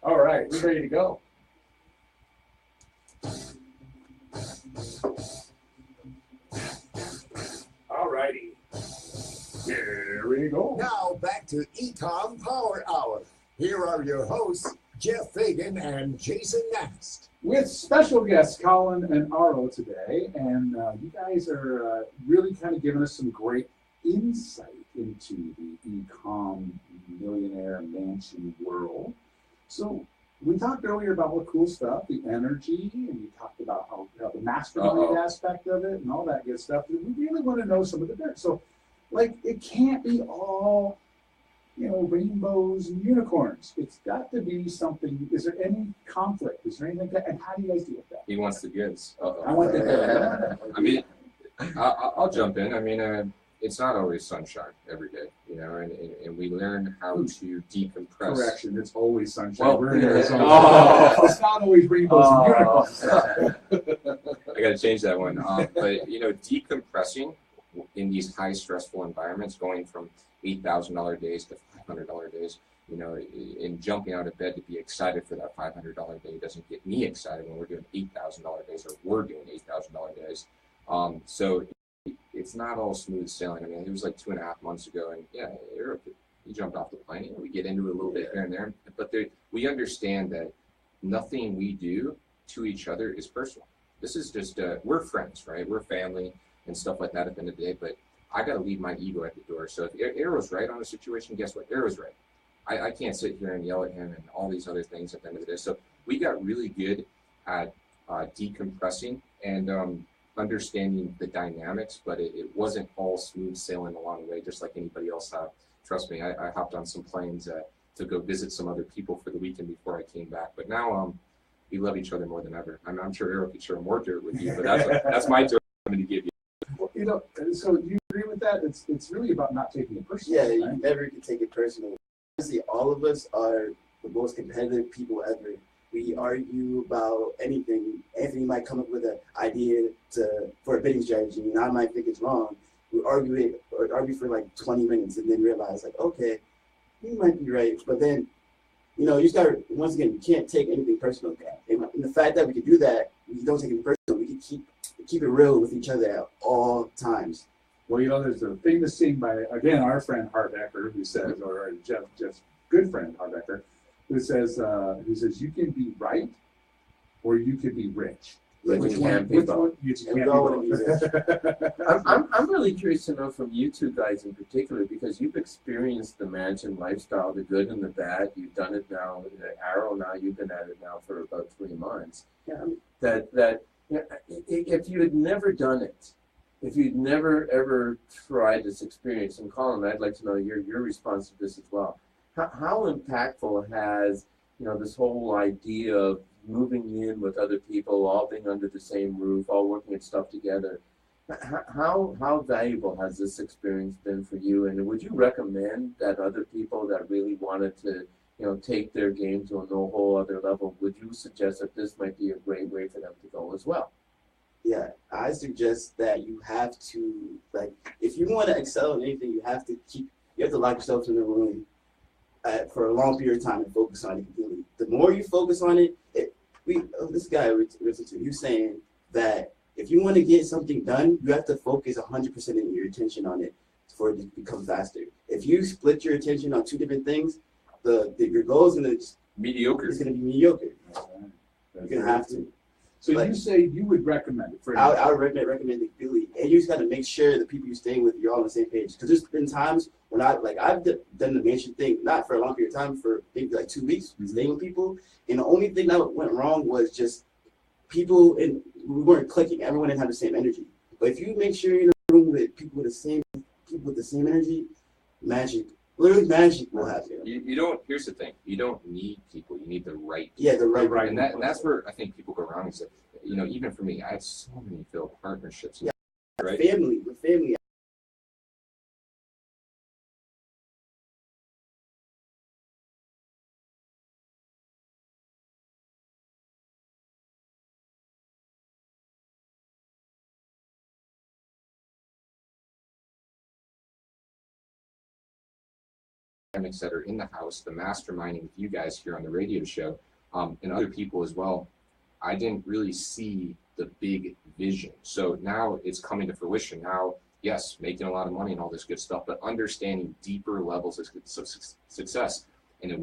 Speaker 1: All right, we're ready to go. All righty. Here we go.
Speaker 4: Now back to Ecom Power Hour. Here are your hosts, Jeff Fagan and Jason Nast.
Speaker 1: With special guests Colin and Aro today, and you guys are really kind of giving us some great insight into the Ecom millionaire mansion world. So we talked earlier about all the cool stuff, the energy, and you talked about how the mastermind aspect of it and all that good stuff. We really want to know some of the dirt. So, like, it can't be all, you know, rainbows and unicorns. It's got to be something. Is there any conflict? Is there anything like that? And how do you guys deal with that?
Speaker 3: He wants the goods.
Speaker 1: I want the
Speaker 3: I mean, I'll jump in. I mean, it's not always sunshine every day, you know, and we learn how to decompress.
Speaker 1: Correction, it's always sunshine.
Speaker 3: Well,
Speaker 1: We're in Arizona. It's not always rainbows and unicorns.
Speaker 3: I got to change that one. But, you know, decompressing in these high stressful environments, going from $8,000 days to $500 days, you know, and jumping out of bed to be excited for that $500 day doesn't get me excited when we're doing $8,000 days, or we're doing $8,000 days. So it's not all smooth sailing. I mean, it was like 2.5 months ago, and yeah, he jumped off the plane. We get into it a little bit here and there, but we understand that nothing we do to each other is personal. This is just, we're friends, right? We're family and stuff like that at the end of the day, but I got to leave my ego at the door. So if Arrow's right on a situation, guess what? Arrow's right. I can't sit here and yell at him and all these other things at the end of the day. So we got really good at decompressing and understanding the dynamics, but it wasn't all smooth sailing along the way, just like anybody else have. Trust me, I hopped on some planes to go visit some other people for the weekend before I came back. But now we love each other more than ever. I'm sure Arrow could share more dirt with you, but that's my dirt I'm going to give you.
Speaker 1: Well, you know, so do you agree with that? It's really about not taking it personally.
Speaker 5: Yeah,
Speaker 1: right?
Speaker 5: you never can take it personal. Honestly, all of us are the most competitive people ever. We argue about anything. Anthony might come up with an idea for a bidding strategy, and I might think it's wrong. We argue for like 20 minutes, and then realize, like, okay, you might be right. But then, you know, you start, once again, you can't take anything personal. And the fact that we can do that, we don't take it personal. We can keep it real with each other at all times.
Speaker 1: Well, you know, there's a famous scene by, again, our friend Harbecker, who says, or Jeff's good friend Harbecker, who says, you can be right or you can be rich.
Speaker 2: Which one? You can't be
Speaker 1: both.
Speaker 2: I'm really curious to know from you two guys in particular, because you've experienced the mansion lifestyle, the good and the bad. You've done it now in Arrow. Now you've been at it now for about 3 months.
Speaker 5: Yeah.
Speaker 2: That if you had never done it, if you'd never ever tried this experience, and Colin, I'd like to know your response to this as well. How impactful has, you know, this whole idea of moving in with other people, all being under the same roof, all working at stuff together? How valuable has this experience been for you? And would you recommend that other people that really wanted to, you know, take their game to a whole other level, would you suggest that this might be a great way for them to go as well?
Speaker 5: Yeah, I suggest that you have to, like, if you want to excel in anything, you have to lock yourself in a room for a long period of time and focus on it completely. The more you focus on it, this guy he was saying that if you want to get something done, you have to focus 100% of your attention on it for it to become faster. If you split your attention on 2 different things, your goal is going to
Speaker 3: Mediocre.
Speaker 5: It's going to be mediocre. You're going to have to.
Speaker 1: So you say you would recommend it for
Speaker 5: I would recommend it completely. And you just got to make sure the people you're staying with, you're all on the same page. Because there's been times when I've done the mansion thing, not for a long period of time, for maybe like 2 weeks, staying with people. And the only thing that went wrong was just people, and we weren't clicking. Everyone didn't have the same energy. But if you make sure you're in a room with people with the same energy, magic will happen.
Speaker 3: You don't, here's the thing, you don't need people, you need the right people.
Speaker 5: Yeah, the right.
Speaker 3: And that's where I think people go wrong, is that, you know, even for me, I had so many failed partnerships.
Speaker 5: Yeah.
Speaker 3: Right?
Speaker 5: With family.
Speaker 3: Dynamics that are in the house, the masterminding with you guys here on the radio show, and other people as well, I didn't really see the big vision. So now it's coming to fruition. Now, yes, making a lot of money and all this good stuff, but understanding deeper levels of success. And it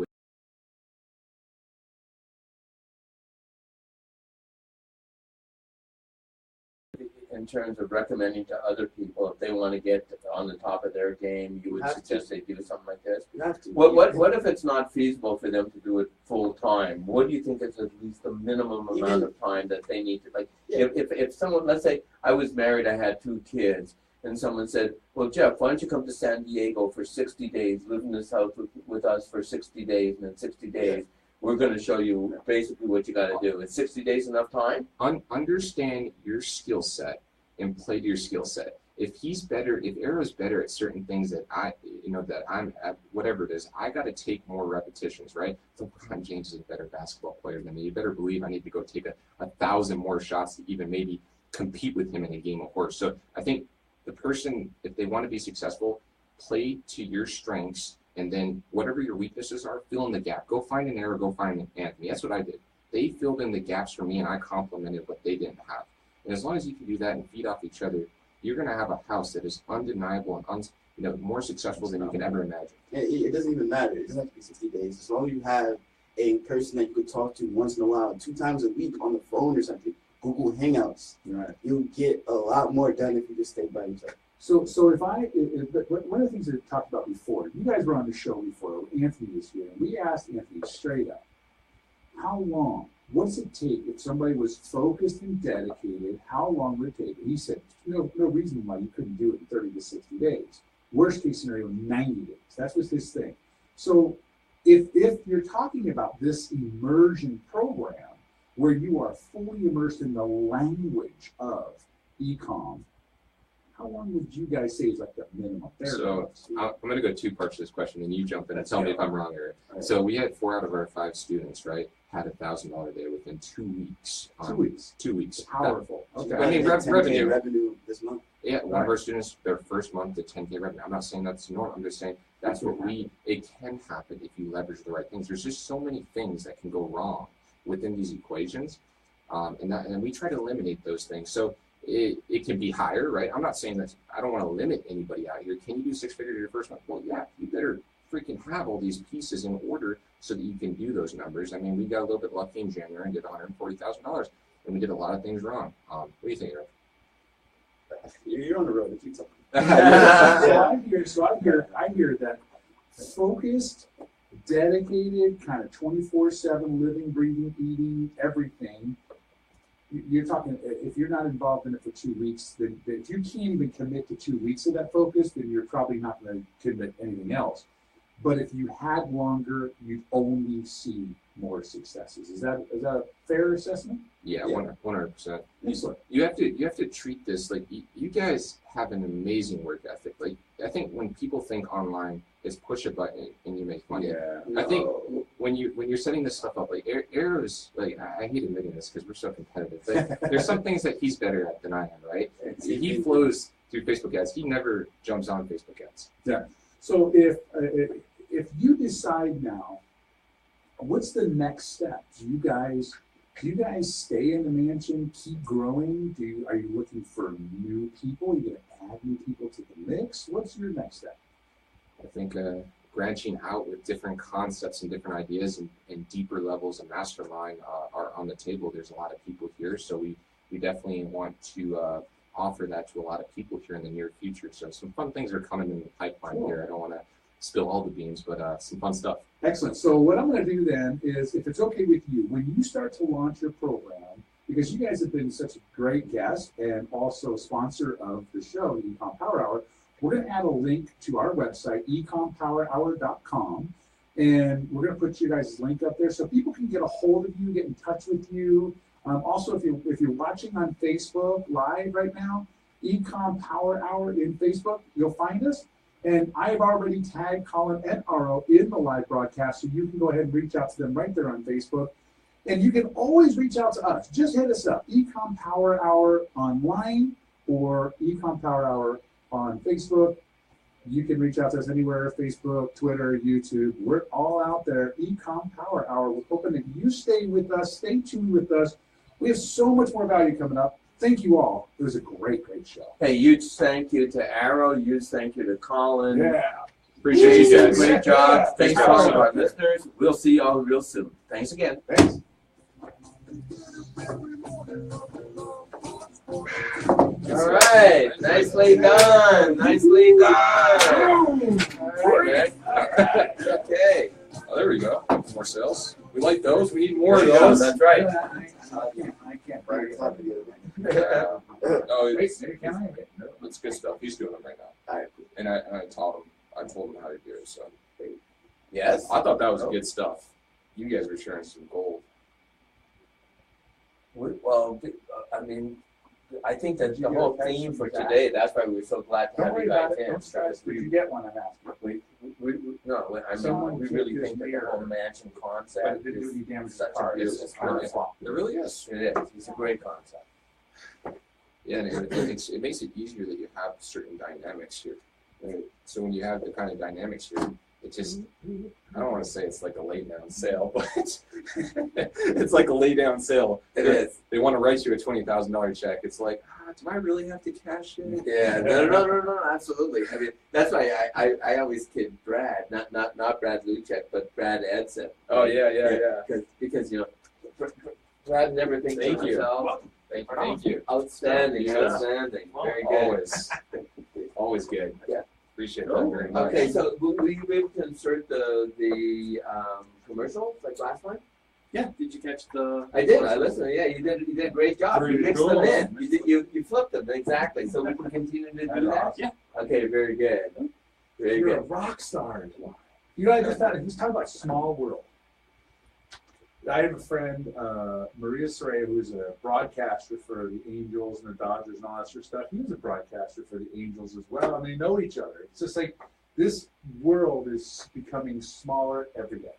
Speaker 6: in terms of recommending to other people if they want to get on the top of their game, you would suggest they do something like this?
Speaker 5: You have to.
Speaker 6: What if it's not feasible for them to do it full time? What do you think is at least the minimum amount of time that they need to, like, if someone, let's say I was married, I had 2 kids, and someone said, well, Jeff, why don't you come to San Diego for 60 days, live in this house with us for 60 days, and in 60 days, we're going to show you basically what you got to do. Is 60 days enough time?
Speaker 3: Understand your skill set and play to your skill set. If he's better, if Arrow's better at certain things that that I'm at, whatever it is, I got to take more repetitions, right? LeBron James is a better basketball player than me. You better believe I need to go take 1,000 more shots to even maybe compete with him in a game of horse. So I think the person, if they want to be successful, play to your strengths, and then whatever your weaknesses are, fill in the gap. Go find an Arrow, go find an Anthony. That's what I did. They filled in the gaps for me, and I complimented what they didn't have. And as long as you can do that and feed off each other, you're going to have a house that is undeniable and more successful than you can ever imagine.
Speaker 5: It doesn't even matter. It doesn't have to be 60 days. As long as you have a person that you could talk to once in a while, 2 times a week on the phone or something, Google Hangouts,
Speaker 1: Right.
Speaker 5: you'll get a lot more done if you just stay by each other.
Speaker 1: So one of the things that we talked about before, you guys were on the show before, Anthony was here, and we asked Anthony straight up, how long, what's it take if somebody was focused and dedicated, how long would it take? And he said, no reason why you couldn't do it in 30 to 60 days. Worst case scenario, 90 days. That was his thing. So if you're talking about this immersion program where you are fully immersed in the language of Ecom, how long would you guys say is like the minimum?
Speaker 3: So I'm going to go 2 parts to this question, and you jump in and tell me if I'm wrong here. Right. So we had 4 out of our 5 students, right, had $1,000 day within 2 weeks.
Speaker 1: 2 weeks.
Speaker 3: 2 weeks.
Speaker 1: Powerful.
Speaker 3: Okay. I mean, revenue
Speaker 5: this month.
Speaker 3: Yeah, one of our students, their first month did 10K revenue. I'm not saying that's normal. I'm just saying that's what it can happen if you leverage the right things. There's just so many things that can go wrong within these equations, and we try to eliminate those things. So it can be higher, right? I'm not saying that I don't want to limit anybody out here. Can you do 6 figures your first month? Well, yeah, you better freaking have all these pieces in order so that you can do those numbers. I mean, we got a little bit lucky in January and did $140,000, and we did a lot of things wrong. What do you think, Eric?
Speaker 5: You're on the road. Keep talking.
Speaker 1: I hear that focused, dedicated, kind of 24/7 living, breathing, eating, everything. You're talking, if you're not involved in it for 2 weeks, then if you can't even commit to 2 weeks of that focus, then you're probably not going to commit anything else. But if you had longer, you'd only see more successes. Is that a fair assessment?
Speaker 3: Yeah, 100%.
Speaker 1: Excellent.
Speaker 3: You have to treat this like you guys have an amazing work ethic. Like I think when people think online, it's push a button and you make money.
Speaker 1: Yeah.
Speaker 3: I think when you're setting this stuff up, like Arrow's, like I hate admitting this because we're so competitive. But there's some things that he's better at than I am, right? He flows through Facebook ads. He never jumps on Facebook ads.
Speaker 1: Yeah. So if you decide now, what's the next step? Do you guys stay in the mansion, keep growing? Are you looking for new people? Are you going to add new people to the mix? What's your next step?
Speaker 3: I think branching out with different concepts and different ideas and deeper levels of mastermind are on the table. There's a lot of people here, so we definitely want to offer that to a lot of people here in the near future. So some fun things are coming in the pipeline here. I don't want to spill all the beans, but some fun stuff.
Speaker 1: Excellent. So what I'm going to do then is, if it's okay with you, when you start to launch your program, because you guys have been such a great guest and also sponsor of the show, the Ecom Power Hour, we're going to add a link to our website, ecompowerhour.com, and we're going to put you guys' link up there so people can get a hold of you, get in touch with you. Also, if you're watching on Facebook Live right now, Ecom Power Hour in Facebook, you'll find us. And I've already tagged Colin and Aro in the live broadcast, so you can go ahead and reach out to them right there on Facebook. And you can always reach out to us. Just hit us up, Ecom Power Hour online or Ecom Power Hour on Facebook. You can reach out to us anywhere, Facebook, Twitter, YouTube. We're all out there, Ecom Power Hour. We're hoping that you stay with us, stay tuned with us. We have so much more value coming up. Thank you all. It was a great show.
Speaker 6: Hey, huge thank you to Arrow. Huge thank you to Colin.
Speaker 1: Yeah.
Speaker 3: Appreciate you guys.
Speaker 6: Great job.
Speaker 1: Yeah.
Speaker 6: Thanks to all of our listeners. We'll see you all real soon. Thanks again.
Speaker 1: Thanks.
Speaker 6: right, nicely done. Nicely done.
Speaker 3: All right. Okay. Oh, there we go. More sales. We like those. We need more of those.
Speaker 6: That's right.
Speaker 1: I can't.
Speaker 5: Brian's not the other one.
Speaker 3: Oh,
Speaker 1: Wait,
Speaker 3: it's,
Speaker 1: can I? No.
Speaker 3: it's good stuff. He's doing them right now.
Speaker 5: All right.
Speaker 3: And I taught him. I told him how to do it. So
Speaker 6: Yes.
Speaker 3: I thought that was good stuff. You guys were sharing some gold.
Speaker 6: Well, I mean, I think that's the whole theme for today. That's why we're so glad to
Speaker 1: Don't
Speaker 6: have
Speaker 1: worry
Speaker 6: you
Speaker 1: about
Speaker 6: guys
Speaker 1: it.
Speaker 6: in.
Speaker 1: Don't stress. Did you get one? I'm asking.
Speaker 6: No, I
Speaker 1: Someone
Speaker 6: mean, we
Speaker 1: took
Speaker 6: really
Speaker 1: this
Speaker 6: think that the
Speaker 1: mirror,
Speaker 6: whole mansion
Speaker 1: But
Speaker 6: concept
Speaker 1: it didn't do
Speaker 6: is
Speaker 1: any damage to
Speaker 6: such
Speaker 1: the car.
Speaker 6: a beautiful
Speaker 1: It's kind of
Speaker 6: concept.
Speaker 1: flop.
Speaker 3: It really is.
Speaker 6: It is. It's a great concept.
Speaker 3: Yeah, and it makes it easier that you have certain dynamics here. Right? So when you have the kind of dynamics here, it just, I don't want to say it's like a lay down sale, but it's like a lay down sale.
Speaker 6: It is.
Speaker 3: They want to write you a $20,000 check. It's like, do I really have to cash it?
Speaker 6: Yeah, no, absolutely. I mean, that's why I always kid Brad, not Brad Luchek, but Brad Edson.
Speaker 3: Oh, yeah.
Speaker 6: Because Brad never thinks
Speaker 3: Thank
Speaker 6: of
Speaker 3: you.
Speaker 6: himself.
Speaker 3: Thank you.
Speaker 6: Outstanding,
Speaker 3: Yeah.
Speaker 6: outstanding. Very good.
Speaker 3: Always good.
Speaker 6: Yeah.
Speaker 3: Appreciate that very much.
Speaker 6: Okay, so will you be able to insert the commercial like last time?
Speaker 7: Yeah, did you catch the?
Speaker 6: I did. I listened. Yeah, you did a great job.
Speaker 1: Pretty
Speaker 6: You mixed
Speaker 1: cool.
Speaker 6: them in. You flipped them exactly. So we can continue to do that.
Speaker 7: Yeah.
Speaker 6: Okay, very good. Very
Speaker 1: You're a
Speaker 6: good.
Speaker 1: rock star. You know, I just thought, he's talking about small world. I have a friend, Maria Saray, who's a broadcaster for the Angels and the Dodgers and all that sort of stuff. He was a broadcaster for the Angels as well, and they know each other. It's just like this world is becoming smaller every day.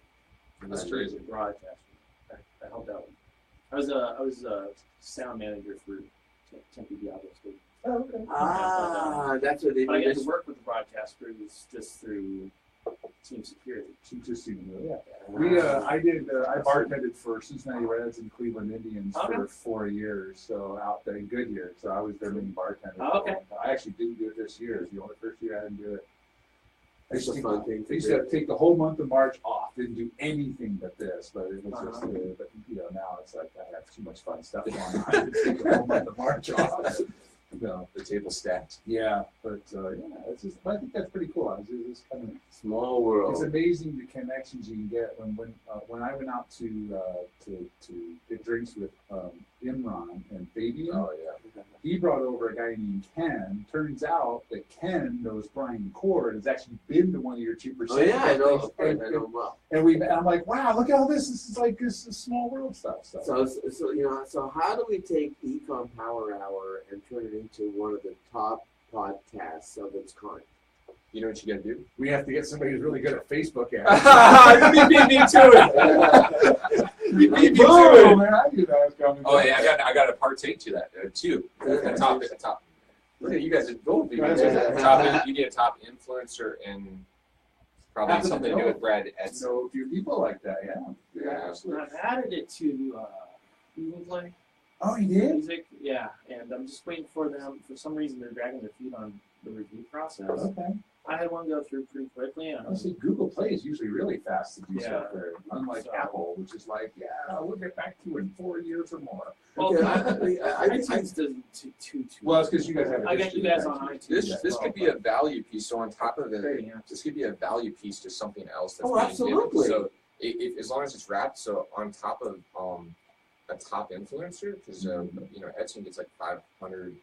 Speaker 3: That's crazy.
Speaker 7: Broadcaster. I helped out. I was a sound manager for Tempe Diablo State.
Speaker 1: Oh, okay.
Speaker 6: Ah, that's what they
Speaker 7: But I
Speaker 6: do.
Speaker 7: get to work with the broadcaster just through team security.
Speaker 1: Just so you know, yeah. I bartended for Cincinnati Reds and Cleveland Indians for 4 years, so out there in good years. So I was their main bartender.
Speaker 7: Oh, okay.
Speaker 1: I actually didn't do it this year. It's the only first year I didn't do it. I
Speaker 6: It's a fun thing
Speaker 1: used to take the whole month of March off. Didn't do anything but this, but it was just, but now it's like I have too much fun stuff going on. I could take the whole month of March off.
Speaker 3: The table stacked.
Speaker 1: Yeah, but it's just, I think that's pretty cool. It's kind of
Speaker 6: Small world.
Speaker 1: It's amazing the connections you can get when I went out to get drinks with Imran and Fabian.
Speaker 3: Oh, yeah.
Speaker 1: He brought over a guy named Ken. Turns out that Ken knows Brian Cord, has actually been to one of your 2%.
Speaker 6: Oh yeah, I know. Of course, I know him well.
Speaker 1: And I'm like, wow, look at all this. This is like this is small world stuff.
Speaker 6: So how do we take Ecom PowerHour and turn it into one of the top podcasts of its kind?
Speaker 3: You know what you got to do?
Speaker 1: We have to get somebody who's really good at Facebook ads.
Speaker 3: You beat me to it. You beat me to
Speaker 1: Oh
Speaker 3: it.
Speaker 1: man, I knew that was coming.
Speaker 3: Oh yeah, I got to partake to that too. At the top. Look at you guys at both. You need a top influencer and probably
Speaker 1: Happen to
Speaker 3: something to do
Speaker 1: know.
Speaker 3: with Brad Edson.
Speaker 1: know a few people like that, yeah.
Speaker 3: Yeah,
Speaker 1: absolutely.
Speaker 7: I've added it to Google Play
Speaker 1: Oh, you did?
Speaker 7: Music, yeah, and I'm just waiting for them. For some reason, they're dragging their feet on the review process.
Speaker 1: Okay.
Speaker 7: I had one go through pretty quickly, and
Speaker 1: I see Google Play is usually really fast to do
Speaker 7: Yeah.
Speaker 1: stuff there, unlike
Speaker 7: So-
Speaker 1: Apple, which is like, yeah, we'll get back to you in 4 years or more.
Speaker 7: well,
Speaker 6: Okay,
Speaker 7: iTunes doesn't too.
Speaker 1: Well, it's because you guys have.
Speaker 7: I got you guys on iTunes.
Speaker 3: This could be a value piece. So on top of
Speaker 7: There
Speaker 3: it,
Speaker 7: you go.
Speaker 3: this could be a value piece to something else that's
Speaker 6: Oh,
Speaker 3: being
Speaker 6: absolutely.
Speaker 3: given. So as long as it's wrapped, so on top of a top influencer, because Edson gets like 500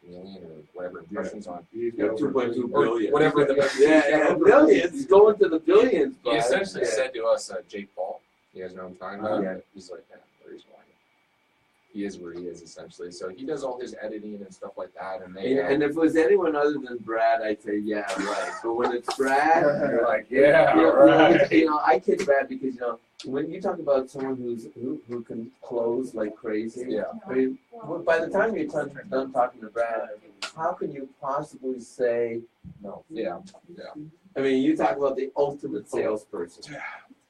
Speaker 3: million or whatever impressions on.
Speaker 1: You
Speaker 6: Yeah,
Speaker 1: go
Speaker 6: 2.2
Speaker 3: Or
Speaker 6: billion.
Speaker 3: whatever the
Speaker 6: billions. It's going to the billions.
Speaker 3: He
Speaker 6: bud.
Speaker 3: essentially
Speaker 6: Yeah.
Speaker 3: said to us, Jake Paul, you guys know what I'm talking about?
Speaker 6: Yeah.
Speaker 3: He's like, where's why? He is where he is, essentially. So he does all his editing and stuff like that. And they,
Speaker 6: And if it was anyone other than Brad, I'd say, yeah, right. But when it's Brad,
Speaker 1: You're like, yeah,
Speaker 6: you know,
Speaker 1: right.
Speaker 6: I kid Brad because when you talk about someone who can close like crazy,
Speaker 3: Yeah.
Speaker 6: I mean, by the time you're done talking to Brad, how can you possibly say no?
Speaker 3: Yeah.
Speaker 6: I mean, you talk about the ultimate salesperson.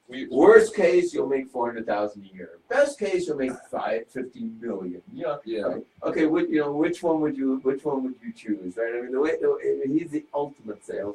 Speaker 3: We,
Speaker 6: Worst case, you'll make 400,000 a year. Best case, you'll make 50 million.
Speaker 3: yeah.
Speaker 6: Okay. Which one would you choose? Right? I mean, he's the ultimate sales.